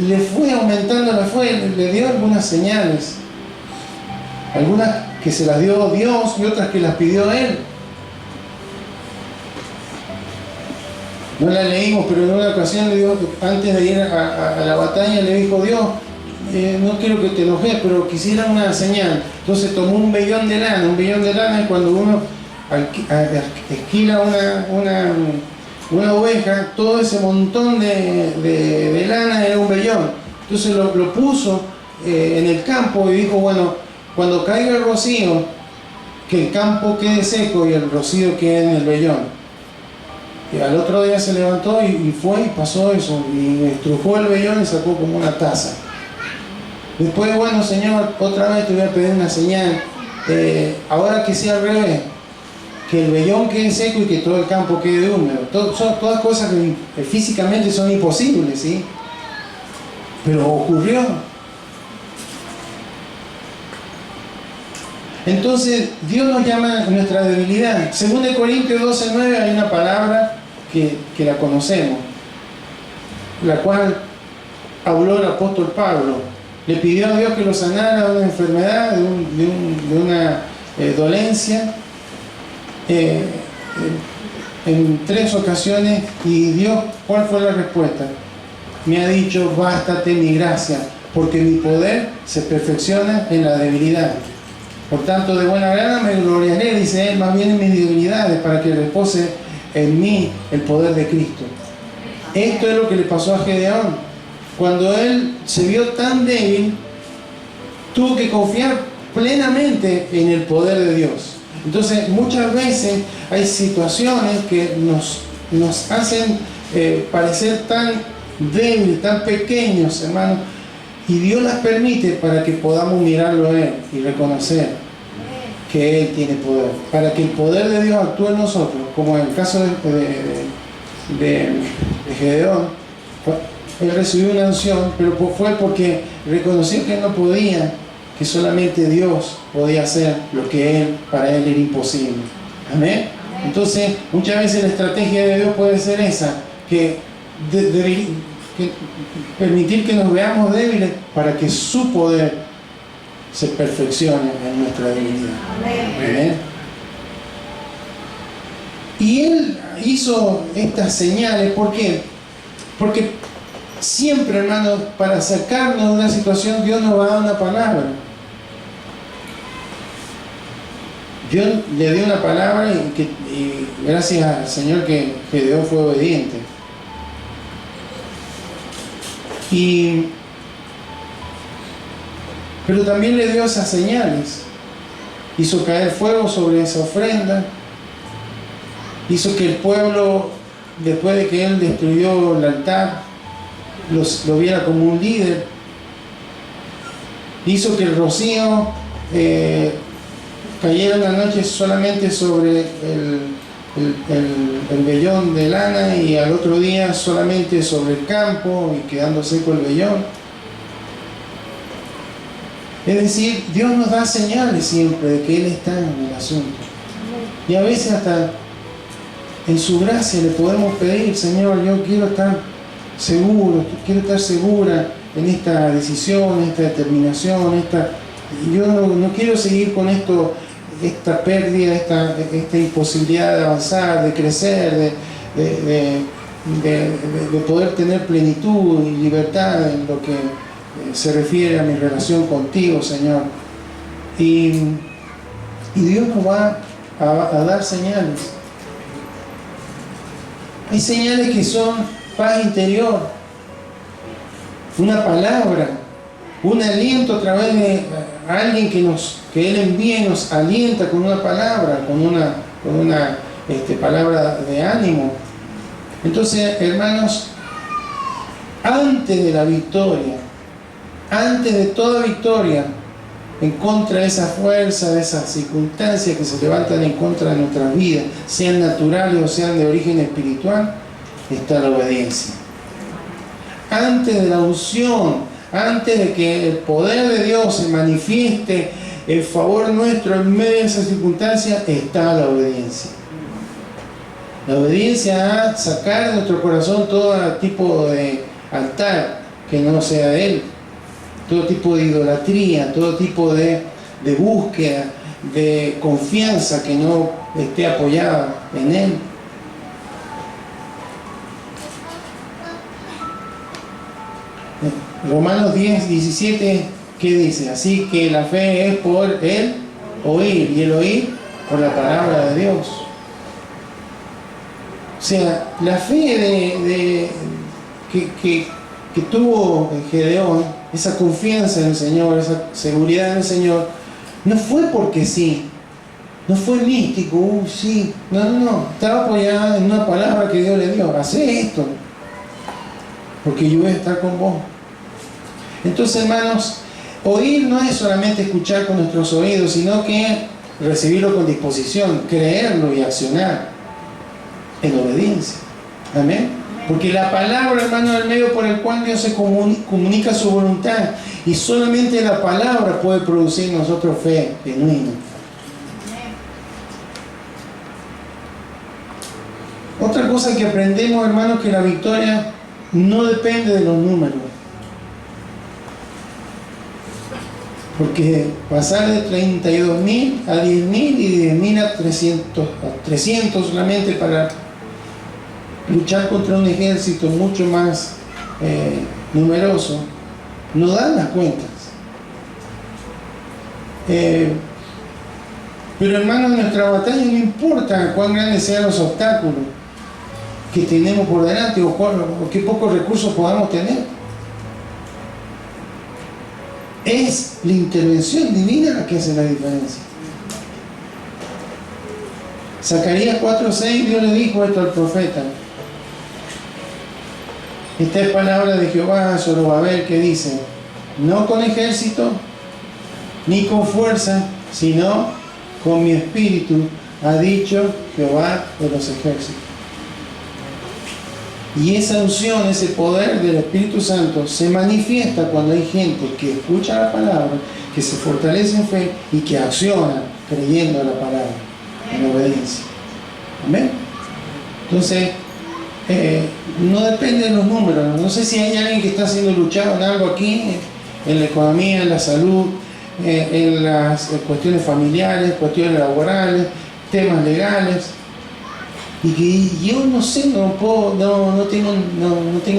le fue aumentando la fe, le dio algunas señales, algunas que se las dio Dios y otras que las pidió Él. No la leímos, pero en una ocasión le dijo, antes de ir a la batalla, le dijo Dios, no quiero que te enojes, pero quisiera una señal. Entonces tomó un vellón de lana. Un vellón de lana es cuando uno esquila una oveja, todo ese montón de lana era un vellón. Entonces lo puso en el campo y dijo, bueno, cuando caiga el rocío, que el campo quede seco y el rocío quede en el vellón. Y al otro día se levantó y fue y pasó eso, y estrujó el vellón y sacó como una taza. Después, bueno, Señor, otra vez te voy a pedir una señal, ahora que sea al revés, que el vellón quede seco y que todo el campo quede húmedo. Son todas cosas que físicamente son imposibles, ¿sí? Pero ocurrió. Entonces, Dios nos llama a nuestra debilidad. Según de Corintios 12:9 hay una palabra que la conocemos, la cual habló el apóstol Pablo. Le pidió a Dios que lo sanara de una enfermedad, de una dolencia, en 3 ocasiones, y Dios, ¿cuál fue la respuesta? Me ha dicho, bástate mi gracia, porque mi poder se perfecciona en la debilidad. Por tanto, de buena gana me gloriaré, dice él, más bien en mis debilidades, para que repose en mí el poder de Cristo. Esto es lo que le pasó a Gedeón. Cuando él se vio tan débil, tuvo que confiar plenamente en el poder de Dios. Entonces, muchas veces hay situaciones que nos hacen parecer tan débiles, tan pequeños, hermanos, y Dios las permite para que podamos mirarlo a Él y reconocer que Él tiene poder, para que el poder de Dios actúe en nosotros, como en el caso de Gedeón. Él recibió una unción, pero fue porque reconoció que no podía, que solamente Dios podía hacer lo que para Él era imposible. Amén. Entonces, muchas veces la estrategia de Dios puede ser esa, que permitir que nos veamos débiles para que su poder se perfeccione en nuestra debilidad. Amén. Y Él hizo estas señales, ¿por qué? Porque siempre, hermanos, para sacarnos de una situación, Dios nos va a dar una palabra. Dios le dio una palabra y gracias al Señor que Dios fue obediente. Pero también le dio esas señales. Hizo caer fuego sobre esa ofrenda. Hizo que el pueblo, después de que Él destruyó el altar, lo viera como un líder. Hizo que el rocío cayera una noche solamente sobre el vellón de lana y al otro día solamente sobre el campo y quedando seco el vellón. Es decir, Dios nos da señales siempre de que Él está en el asunto. Y a veces hasta en su gracia le podemos pedir: Señor, yo quiero estar seguro, quiero estar segura en esta decisión, en esta determinación, yo no quiero seguir con esto, esta pérdida, esta imposibilidad de avanzar, de crecer, de poder tener plenitud y libertad en lo que se refiere a mi relación contigo, Señor. Y Dios nos va a dar señales. Hay señales que son paz interior, una palabra, un aliento a través de alguien que Él envíe, nos alienta con una palabra, con una palabra de ánimo. Entonces, hermanos, antes de la victoria, antes de toda victoria en contra de esa fuerza, de esas circunstancias que se levantan en contra de nuestras vidas, sean naturales o sean de origen espiritual, está la obediencia. Antes de la unción, antes de que el poder de Dios se manifieste en favor nuestro en medio de esas circunstancias, está la obediencia. La obediencia a sacar de nuestro corazón todo tipo de altar que no sea de Él, todo tipo de idolatría, todo tipo de búsqueda, de confianza que no esté apoyada en Él. Romanos 10, 17, ¿qué dice? Así que la fe es por el oír, y el oír por la palabra de Dios. O sea, la fe que tuvo Gedeón, esa confianza en el Señor, esa seguridad en el Señor, no fue porque sí, no fue místico, sí, no, estaba apoyada en una palabra que Dios le dio: hacé esto, porque yo voy a estar con vos. Entonces, hermanos, oír no es solamente escuchar con nuestros oídos, sino que recibirlo con disposición, creerlo y accionar en obediencia. Amén. Porque la palabra, hermano, es el medio por el cual Dios se comunica su voluntad, y solamente la palabra puede producir en nosotros fe genuina. Otra cosa que aprendemos, hermanos, que la victoria no depende de los números. Porque pasar de 32.000 a 10.000 y de 10.000 a 300 solamente para luchar contra un ejército mucho más numeroso, no dan las cuentas. Pero, hermanos, en nuestra batalla no importa cuán grandes sean los obstáculos que tenemos por delante o qué pocos recursos podamos tener. Es la intervención divina la que hace la diferencia. Zacarías 4:6, Dios le dijo esto al profeta: Esta es palabra de Jehová a Zorobabel, que dice: no con ejército, ni con fuerza, sino con mi espíritu, ha dicho Jehová de los ejércitos. Y esa unción, ese poder del Espíritu Santo se manifiesta cuando hay gente que escucha la palabra, que se fortalece en fe y que acciona creyendo la palabra, en obediencia. Amén. Entonces, no depende de los números. No sé si hay alguien que está siendo luchado en algo aquí, en la economía, en la salud, en las cuestiones familiares, cuestiones laborales, temas legales, y que yo no sé, no tengo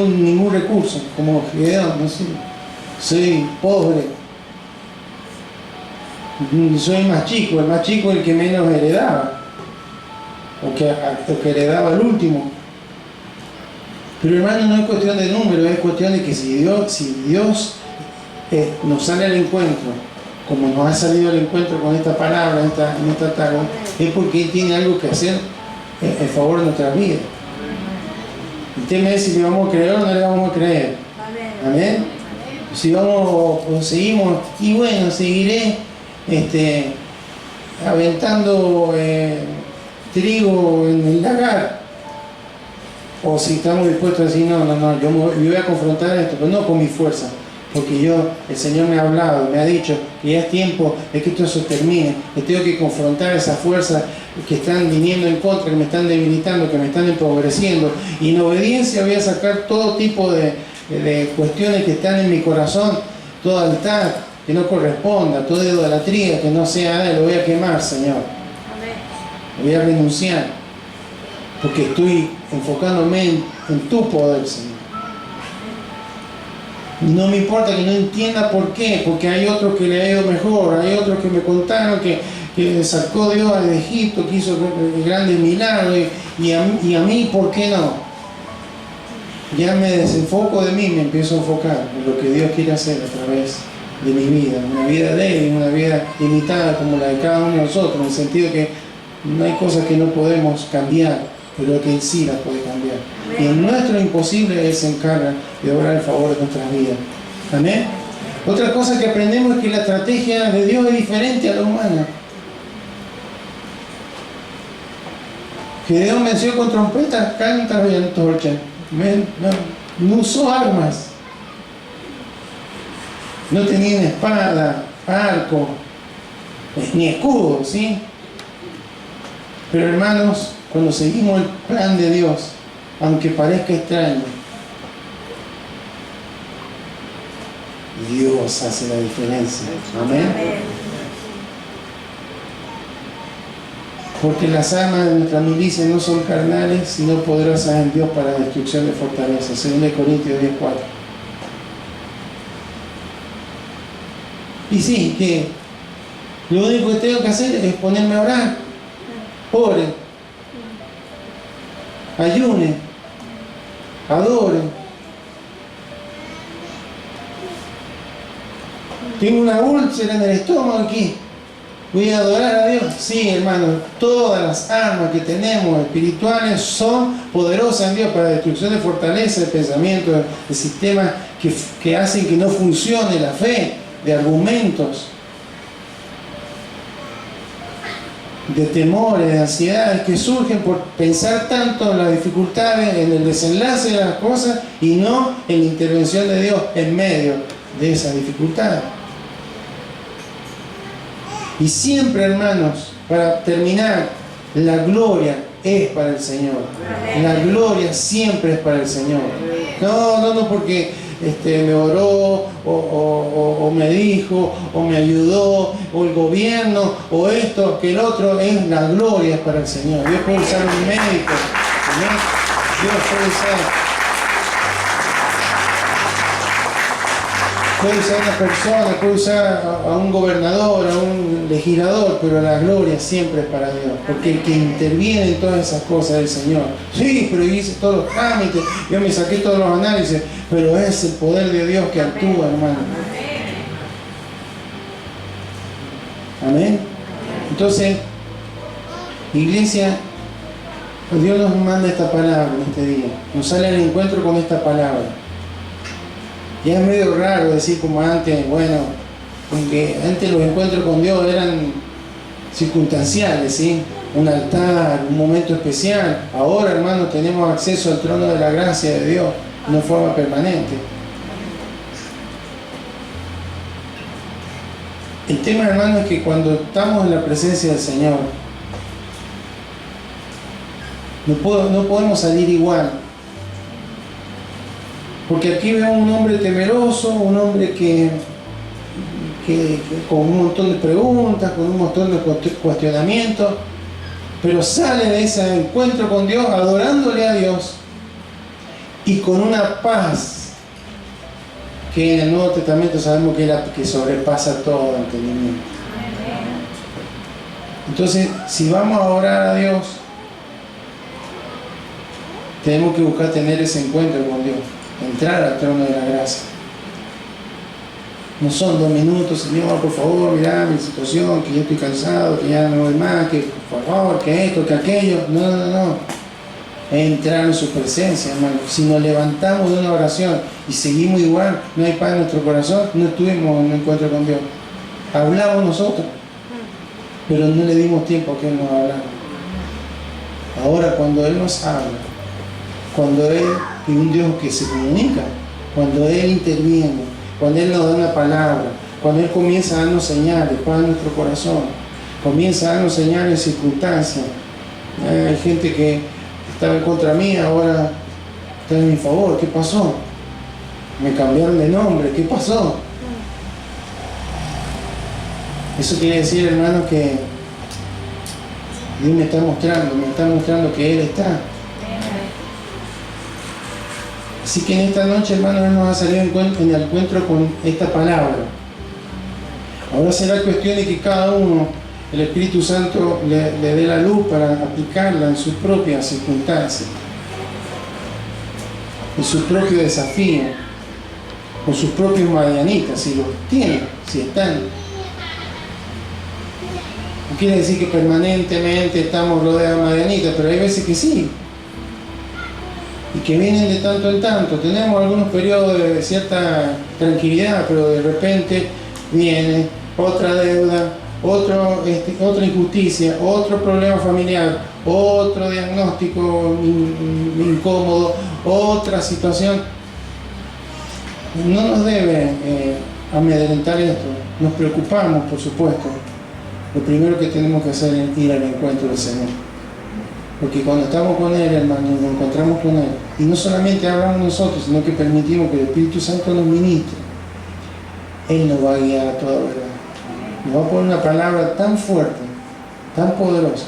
ningún recurso, como Gedeón, no sé, soy pobre, soy el más chico el que menos heredaba, o que heredaba el último. Pero hermano, no es cuestión de número, es cuestión de que si Dios nos sale al encuentro, como nos ha salido al encuentro con esta palabra en esta tarde, es porque Él tiene algo que hacer en favor de nuestras vidas. Usted me dice si le vamos a creer o no le vamos a creer. Amén. Si vamos o seguimos, y bueno, seguiré aventando trigo en el lagar. O si estamos dispuestos a decir, no, yo voy a confrontar esto, pero no con mi fuerza, porque el Señor me ha hablado, me ha dicho que ya es tiempo de que esto se termine, que tengo que confrontar esas fuerzas que están viniendo en contra, que me están debilitando, que me están empobreciendo, y en obediencia voy a sacar todo tipo de cuestiones que están en mi corazón, todo altar que no corresponda, toda idolatría que no sea de Él, lo voy a quemar, Señor. Lo voy a renunciar, porque estoy enfocándome en tu poder, Señor. No me importa que no entienda por qué, porque hay otros que le ha ido mejor, hay otros que me contaron que sacó Dios de Egipto, que hizo grandes milagros, y a mí, ¿por qué no? Ya me desenfoco de mí, me empiezo a enfocar en lo que Dios quiere hacer a través de mi vida, una vida de Él, una vida limitada como la de cada uno de nosotros, en el sentido que no hay cosas que no podemos cambiar, pero que en sí las puede cambiar. Y en nuestro imposible Él se encarga de obrar el favor de nuestras vidas. Amén. Otra cosa que aprendemos es que la estrategia de Dios es diferente a la humana. Gedeón venció con trompetas, cántaros y antorchas. No usó armas. No tenían espada, arco, ni escudo, ¿sí? Pero hermanos, cuando seguimos el plan de Dios, aunque parezca extraño, Dios hace la diferencia. Amén. Porque las armas de nuestra milicia no son carnales, sino poderosas en Dios para la destrucción de fortalezas. 2 Corintios 10:4. Y sí, que lo único que tengo que hacer es ponerme a orar. Ore, ayune, adore. Tengo una úlcera en el estómago aquí. Voy a adorar a Dios. Sí, hermano, todas las armas que tenemos espirituales son poderosas en Dios para la destrucción de fortaleza, de pensamientos, de sistemas que hacen que no funcione la fe, de argumentos, de temores, de ansiedades que surgen por pensar tanto en las dificultades, en el desenlace de las cosas y no en la intervención de Dios en medio de esas dificultades. Y siempre, hermanos, para terminar, la gloria es para el Señor. La gloria siempre es para el Señor. No porque me oró, o me dijo, o me ayudó, o el gobierno, o esto, que el otro, es la gloria es para el Señor. Dios puede usar un médico, ¿no? Dios puede usar una persona, puede usar a un gobernador, a un legislador, pero la gloria siempre es para Dios, porque el que interviene en todas esas cosas es el Señor. Sí, pero yo hice todos los trámites, yo me saqué todos los análisis, pero es el poder de Dios que actúa, hermano. Amén. Entonces, iglesia, Dios nos manda esta palabra en este día, nos sale al encuentro con esta palabra. Y es medio raro decir como antes, bueno, porque antes los encuentros con Dios eran circunstanciales, ¿sí? Un altar, un momento especial. Ahora, hermanos, tenemos acceso al trono de la gracia de Dios de una forma permanente. El tema, hermano, es que cuando estamos en la presencia del Señor, no podemos salir igual. Porque aquí vemos un hombre temeroso, un hombre que con un montón de preguntas, con un montón de cuestionamientos, pero sale de ese encuentro con Dios, adorándole a Dios, y con una paz que en el Nuevo Testamento sabemos que es la que sobrepasa todo entendimiento. Entonces, si vamos a orar a Dios, tenemos que buscar tener ese encuentro con Dios, entrar al trono de la gracia. No son 2 minutos, Señor, por favor, mirá mi situación, que yo estoy cansado, que ya no voy más, que por favor, que esto, que aquello. No. Entrar en su presencia, hermano. Si nos levantamos de una oración y seguimos igual, no hay paz en nuestro corazón, no estuvimos en un encuentro con Dios. Hablamos nosotros, pero no le dimos tiempo a que Él nos hablara. Ahora, cuando Él nos habla, cuando Él es un Dios que se comunica, cuando Él interviene, cuando Él nos da una palabra, cuando Él comienza a darnos señales para nuestro corazón, comienza a darnos señales en circunstancias. Hay gente que estaba en contra mía, ahora está en mi favor. ¿Qué pasó? Me cambiaron de nombre. ¿Qué pasó? Eso quiere decir, hermano, que Dios me está mostrando que Él está. Así que en esta noche, hermano, Él nos ha salido en el encuentro con esta palabra. Ahora será cuestión de que cada uno, el Espíritu Santo, le dé la luz para aplicarla en sus propias circunstancias, en sus propios desafíos, con sus propios madianitas, si los tienen, si están. No quiere decir que permanentemente estamos rodeados de madianitas, pero hay veces que sí. Y que vienen de tanto en tanto. Tenemos algunos periodos de cierta tranquilidad, pero de repente viene otra deuda, otra injusticia, otro problema familiar, otro diagnóstico incómodo, otra situación. No nos debe amedrentar esto. Nos preocupamos, por supuesto. Lo primero que tenemos que hacer es ir al encuentro del Señor. Porque cuando estamos con Él, hermano, nos encontramos con Él. Y no solamente hablamos nosotros, sino que permitimos que el Espíritu Santo nos ministre. Él nos va a guiar a toda verdad. Nos va a poner una palabra tan fuerte, tan poderosa,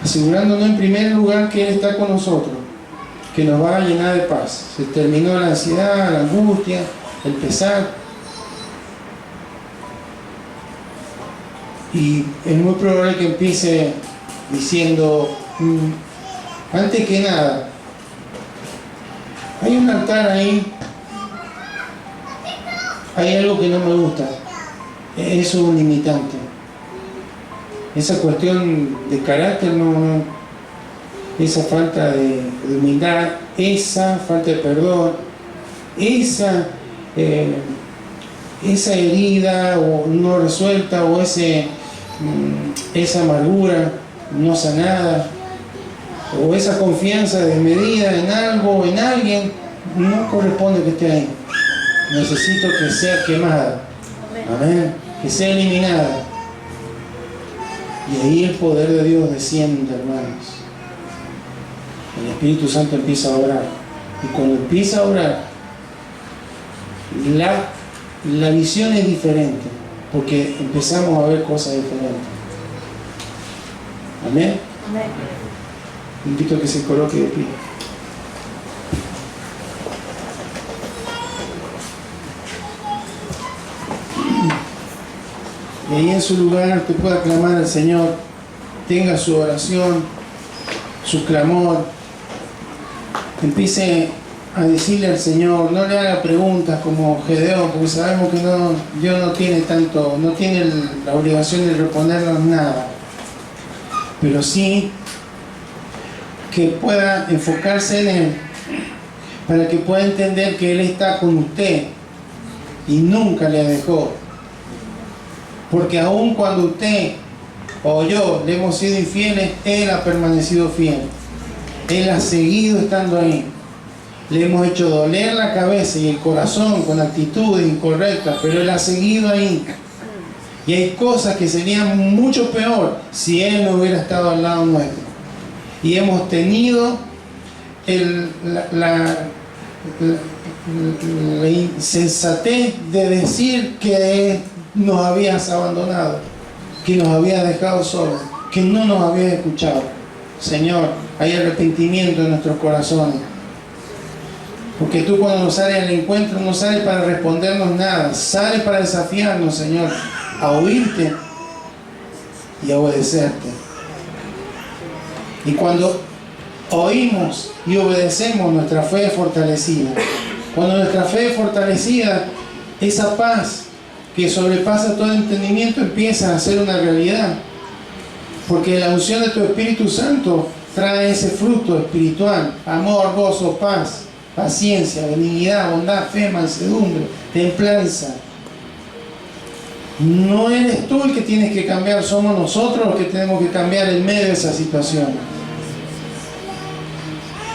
asegurándonos en primer lugar que Él está con nosotros, que nos va a llenar de paz. Se terminó la ansiedad, la angustia, el pesar. Y es muy probable que empiece diciendo, antes que nada, hay un altar ahí, hay algo que no me gusta, eso es un limitante. Esa cuestión de carácter, esa falta de humildad, esa falta de perdón, esa herida o no resuelta o esa amargura no sanada, o esa confianza desmedida en algo o en alguien, no corresponde que esté ahí. Necesito que sea quemada, amén, que sea eliminada. Y ahí el poder de Dios desciende, hermanos. El Espíritu Santo empieza a orar, y cuando empieza a orar, la visión es diferente, porque empezamos a ver cosas diferentes. Amén. Amén. Invito a que se coloque de pie. Y ahí en su lugar usted pueda clamar al Señor, tenga su oración, su clamor, empiece a decirle al Señor, no le haga preguntas como Gedeón, porque sabemos que Dios no tiene la obligación de respondernos nada, pero sí que pueda enfocarse en Él, para que pueda entender que Él está con usted y nunca le dejó. Porque aun cuando usted o yo le hemos sido infieles, Él ha permanecido fiel. Él ha seguido estando ahí. Le hemos hecho doler la cabeza y el corazón con actitudes incorrectas, pero Él ha seguido ahí. Y hay cosas que serían mucho peor si Él no hubiera estado al lado nuestro. Y hemos tenido la insensatez de decir que nos habías abandonado, que nos habías dejado solos, que no nos habías escuchado. Señor, hay arrepentimiento en nuestros corazones. Porque tú cuando nos sales al encuentro no sales para respondernos nada, sales para desafiarnos, Señor, a oírte y a obedecerte. Y cuando oímos y obedecemos, nuestra fe es fortalecida. Cuando nuestra fe es fortalecida, esa paz que sobrepasa todo entendimiento empieza a ser una realidad. Porque la unción de tu Espíritu Santo trae ese fruto espiritual: amor, gozo, paz, paciencia, benignidad, bondad, fe, mansedumbre, templanza. No eres tú el que tienes que cambiar, somos nosotros los que tenemos que cambiar en medio de esa situación.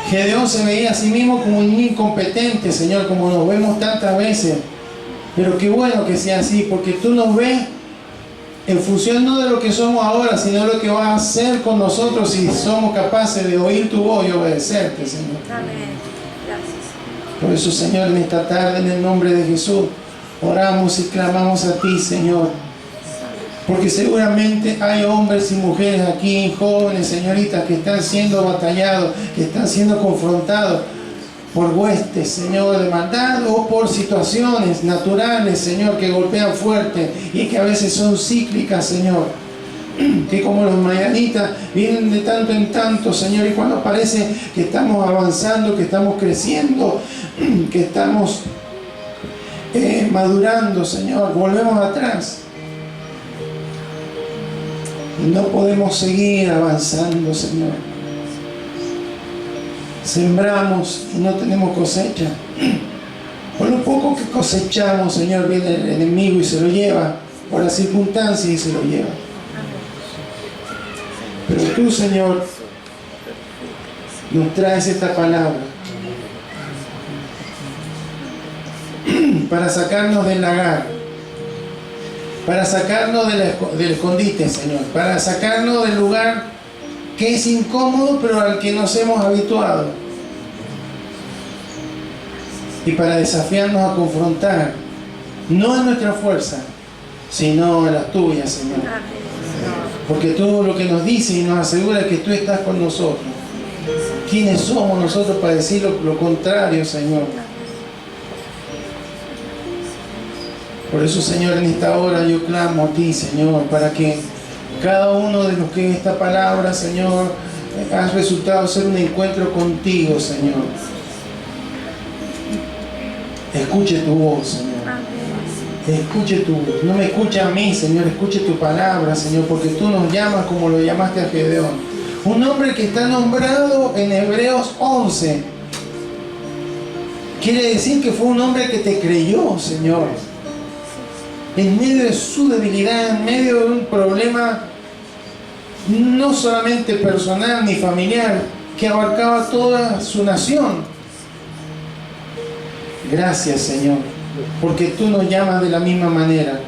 Gedeón se veía a sí mismo como un incompetente, Señor, como nos vemos tantas veces. Pero qué bueno que sea así, porque tú nos ves en función no de lo que somos ahora, sino de lo que vas a hacer con nosotros si somos capaces de oír tu voz y obedecerte, Señor. Amén. Gracias. Por eso, Señor, en esta tarde, en el nombre de Jesús, oramos y clamamos a ti, Señor. Porque seguramente hay hombres y mujeres aquí, jóvenes, señoritas, que están siendo batallados, que están siendo confrontados por huestes, Señor, de maldad o por situaciones naturales, Señor, que golpean fuerte y que a veces son cíclicas, Señor. Que como los madianitas vienen de tanto en tanto, Señor, y cuando parece que estamos avanzando, que estamos creciendo, que estamos madurando, Señor, volvemos atrás. Y no podemos seguir avanzando, Señor. Sembramos y no tenemos cosecha. Por lo poco que cosechamos, Señor, viene el enemigo y se lo lleva. Por las circunstancias y se lo lleva. Pero tú, Señor, nos traes esta palabra para sacarnos del lagar, para sacarnos del escondite, Señor, para sacarnos del lugar que es incómodo, pero al que nos hemos habituado, y para desafiarnos a confrontar, no en nuestra fuerza, sino en la tuya, Señor. Porque todo lo que nos dice y nos asegura es que tú estás con nosotros. ¿Quiénes somos nosotros para decir lo contrario, Señor? Por eso, Señor, en esta hora yo clamo a ti, Señor, para que cada uno de los que en esta palabra, Señor, ha resultado ser un encuentro contigo, Señor. Escuche tu voz, Señor. Escuche tu voz. No me escuche a mí, Señor, escuche tu palabra, Señor, porque tú nos llamas como lo llamaste a Gedeón. Un hombre que está nombrado en Hebreos 11. Quiere decir que fue un hombre que te creyó, Señor. En medio de su debilidad, en medio de un problema no solamente personal ni familiar, que abarcaba toda su nación. Gracias, Señor, porque tú nos llamas de la misma manera.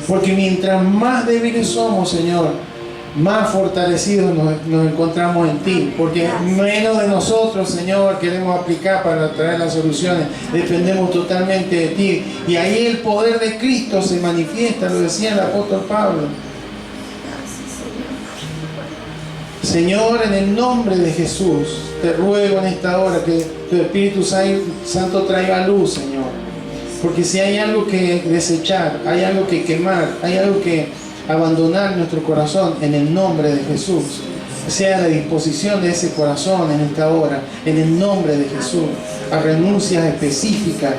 Porque mientras más débiles somos, Señor, más fortalecidos nos encontramos en ti. Porque menos de nosotros, Señor, queremos aplicar para traer las soluciones. Dependemos totalmente de ti. Y ahí el poder de Cristo se manifiesta, lo decía el apóstol Pablo. Señor, en el nombre de Jesús, te ruego en esta hora que tu Espíritu Santo traiga luz, Señor. Porque si hay algo que desechar, hay algo que quemar, hay algo que abandonar en nuestro corazón, en el nombre de Jesús, sea la disposición de ese corazón en esta hora, en el nombre de Jesús, a renuncias específicas,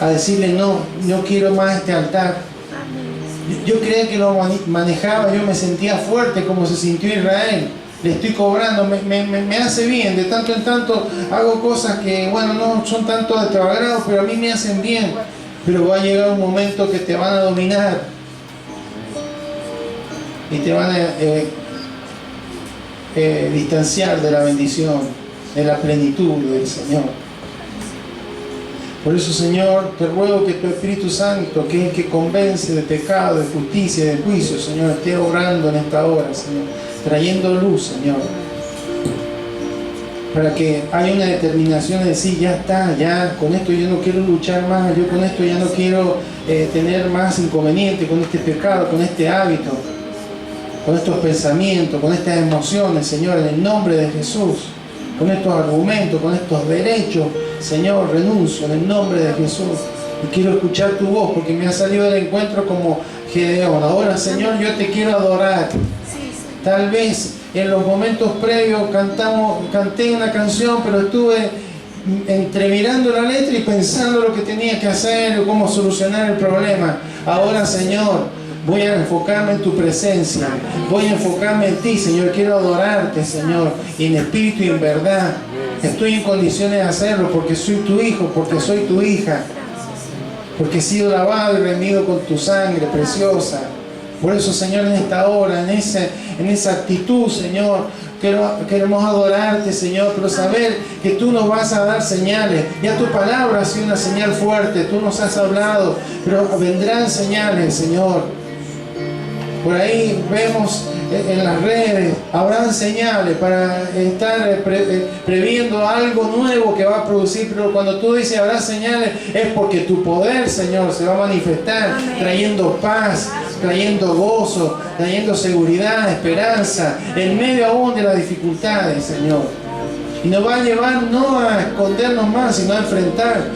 a decirle no quiero más este altar. Yo creía que lo manejaba, yo me sentía fuerte como se sintió Israel. le estoy cobrando, me hace bien, de tanto en tanto hago cosas que, bueno, no son tanto de tu agrado, pero a mí me hacen bien. Pero va a llegar un momento que te van a dominar y te van a distanciar de la bendición, de la plenitud del Señor. Por eso, Señor, te ruego que tu Espíritu Santo, que es el que convence de pecado, de justicia y de juicio, Señor, esté obrando en esta hora, Señor, trayendo luz, Señor, para que haya una determinación de decir, ya está, ya, con esto yo no quiero luchar más, yo con esto ya no quiero tener más inconveniente con este pecado, con este hábito, con estos pensamientos, con estas emociones, Señor, en el nombre de Jesús, con estos argumentos, con estos derechos, Señor, renuncio en el nombre de Jesús. Y quiero escuchar tu voz, porque me ha salido del encuentro como Gedeón. Ahora, Señor, yo te quiero adorar. Tal vez en los momentos previos canté una canción, pero estuve entremirando la letra y pensando lo que tenía que hacer o cómo solucionar el problema. Ahora, Señor, voy a enfocarme en tu presencia, voy a enfocarme en ti, Señor. Quiero adorarte, Señor, y en espíritu y en verdad. Estoy en condiciones de hacerlo porque soy tu hijo, porque soy tu hija, porque he sido lavado y redimido con tu sangre preciosa. Por eso, Señor, en esta hora, en esa actitud, Señor, queremos adorarte, Señor, pero saber que tú nos vas a dar señales. Ya tu palabra ha sido una señal fuerte, tú nos has hablado, pero vendrán señales, Señor. Por ahí vemos en las redes, habrán señales para estar previendo algo nuevo que va a producir, pero cuando tú dices habrá señales, es porque tu poder, Señor, se va a manifestar, trayendo paz, trayendo gozo, trayendo seguridad, esperanza, en medio aún de las dificultades, Señor. Y nos va a llevar no a escondernos más, sino a enfrentar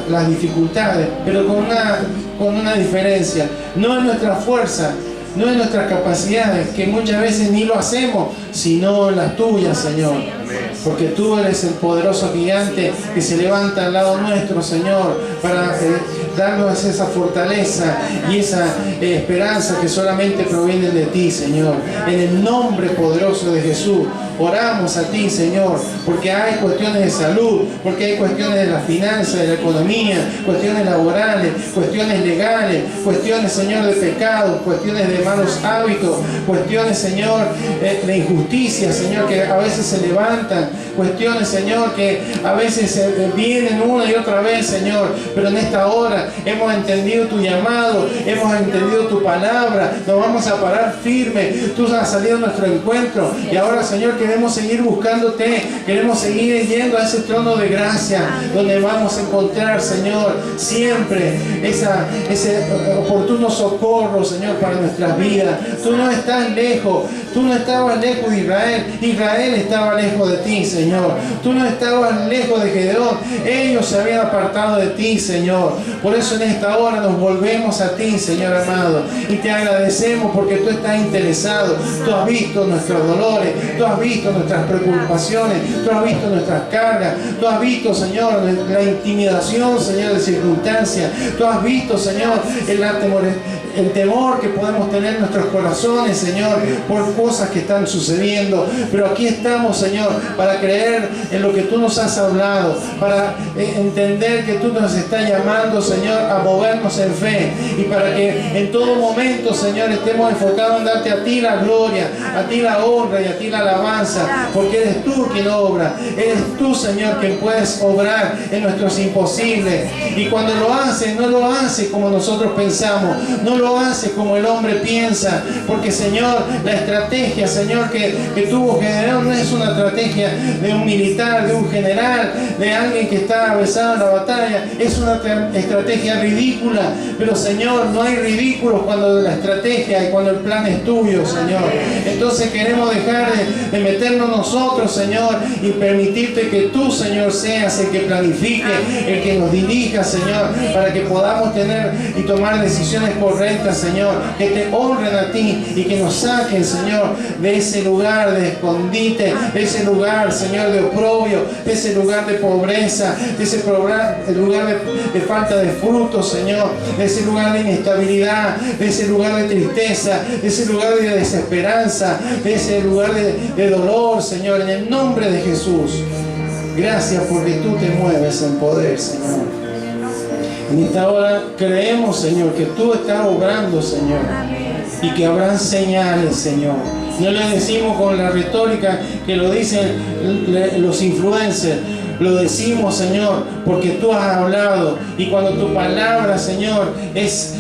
las dificultades, pero con una diferencia. No es nuestra fuerza, no en nuestras capacidades, que muchas veces ni lo hacemos, sino en las tuyas, Señor. Porque tú eres el poderoso gigante que se levanta al lado nuestro, Señor, para darnos esa fortaleza y esa esperanza que solamente provienen de ti, Señor. En el nombre poderoso de Jesús, oramos a ti, Señor, porque hay cuestiones de salud, porque hay cuestiones de la finanza, de la economía, cuestiones laborales, cuestiones legales, cuestiones, Señor, de pecado, cuestiones de malos hábitos, cuestiones, Señor, de injusticia, Señor, que a veces se levantan, cuestiones, Señor, que a veces vienen una y otra vez, Señor, pero en esta hora hemos entendido tu llamado, hemos entendido tu palabra, nos vamos a parar firme, tú has salido a nuestro encuentro y ahora, Señor, queremos seguir buscándote, queremos seguir yendo a ese trono de gracia donde vamos a encontrar, Señor, siempre ese oportuno socorro, Señor, para nuestras vidas. Tú no estás lejos, tú no estabas lejos de Israel, Israel estaba lejos de ti, Señor. Tú no estabas lejos de Gedeón, ellos se habían apartado de ti, Señor. Por eso en esta hora nos volvemos a ti, Señor amado, y te agradecemos porque tú estás interesado, tú has visto nuestros dolores, tú has visto nuestras preocupaciones, tú has visto nuestras cargas, tú has visto, Señor, la intimidación, Señor, de circunstancias, tú has visto, Señor, el temor que podemos tener en nuestros corazones, Señor, por cosas que están sucediendo. Pero aquí estamos, Señor, para creer en lo que tú nos has hablado, para entender que tú nos estás llamando, Señor, a movernos en fe, y para que en todo momento, Señor, estemos enfocados en darte a ti la gloria, a ti la honra y a ti la alabanza, porque eres tú quien obra, eres tú, Señor, quien puedes obrar en nuestros imposibles. Y cuando lo haces, no lo haces como nosotros pensamos, no lo hace como el hombre piensa, porque, Señor, la estrategia, Señor, que tuvo Gedeón no es una estrategia de un militar, de un general, de alguien que está avesado en la batalla, es una estrategia ridícula. Pero, Señor, no hay ridículos cuando la estrategia y cuando el plan es tuyo, Señor. Entonces queremos dejar de meternos nosotros, Señor, y permitirte que tú, Señor, seas el que planifique, el que nos dirija, Señor, para que podamos tener y tomar decisiones correctas, violenta, Señor, que te honren a ti y que nos saquen, Señor, de ese lugar de escondite, de ese lugar, Señor, de oprobio, de ese lugar de pobreza, de ese lugar de falta de frutos, Señor, de ese lugar de inestabilidad, de ese lugar de tristeza, de ese lugar de desesperanza, de ese lugar de dolor, Señor, en el nombre de Jesús. Gracias porque tú te mueves en poder, Señor. En esta hora creemos, Señor, que tú estás obrando, Señor, y que habrán señales, Señor. No le decimos con la retórica que lo dicen los influencers. Lo decimos, Señor, porque tú has hablado, y cuando tu palabra, Señor, es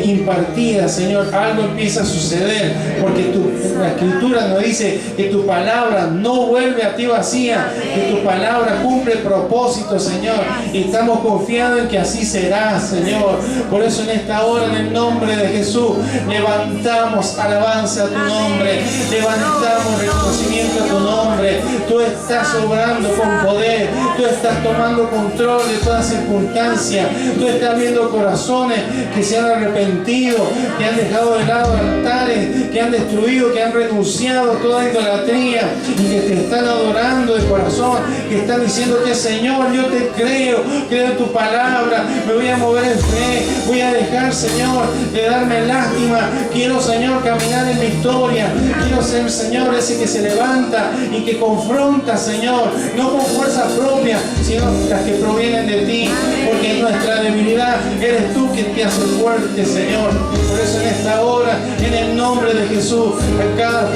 impartida, Señor, algo empieza a suceder, porque la Escritura nos dice que tu palabra no vuelve a ti vacía, que tu palabra cumple propósito, Señor, y estamos confiados en que así será, Señor. Por eso en esta hora, en el nombre de Jesús, levantamos alabanza a tu nombre, levantamos reconocimiento a tu nombre. Tú estás obrando con poder, tú estás tomando control de toda circunstancia, tú estás viendo corazones que se han arrepentido, que han dejado de lado altares, que han destruido, que han renunciado a toda idolatría y que te están adorando de corazón, que están diciendo que Señor, yo te creo en tu palabra, me voy a mover en fe, voy a dejar, Señor, de darme lástima, quiero, Señor, caminar en victoria, quiero ser, Señor, ese que se levanta y que confronta, Señor, no con fuerza propia, sino las que provienen de ti, porque en nuestra debilidad eres tú quien te hace fuerte, Señor. Por eso en esta hora, en el nombre de Jesús, en cada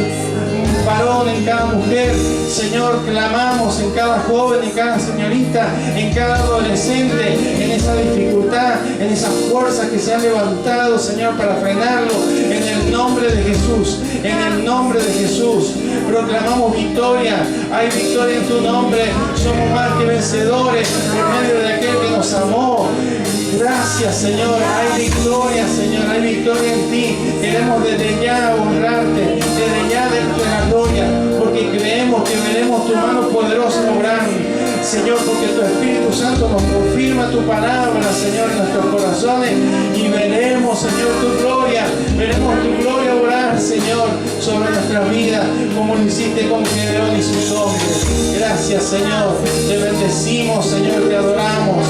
varón, en cada mujer, Señor, clamamos en cada joven, en cada señorita, en cada adolescente, en esa dificultad, en esas fuerzas que se han levantado, Señor, para frenarlo, en el nombre de Jesús, en el nombre de Jesús, proclamamos victoria, hay victoria en tu nombre, somos más que vencedores por medio de aquel que nos amó. Gracias, Señor, hay victoria, Señor, hay victoria en ti. Queremos desde ya honrarte, desde ya darte la gloria, porque creemos que veremos tu mano poderosa obrar, Señor, porque tu Espíritu Santo nos confirma tu palabra, Señor, en nuestros corazones, y veremos, Señor, tu gloria, veremos tu gloria obrar, Señor, sobre nuestra vida, como lo hiciste con Gedeón y sus hombres. Gracias, Señor, te bendecimos, Señor, te adoramos.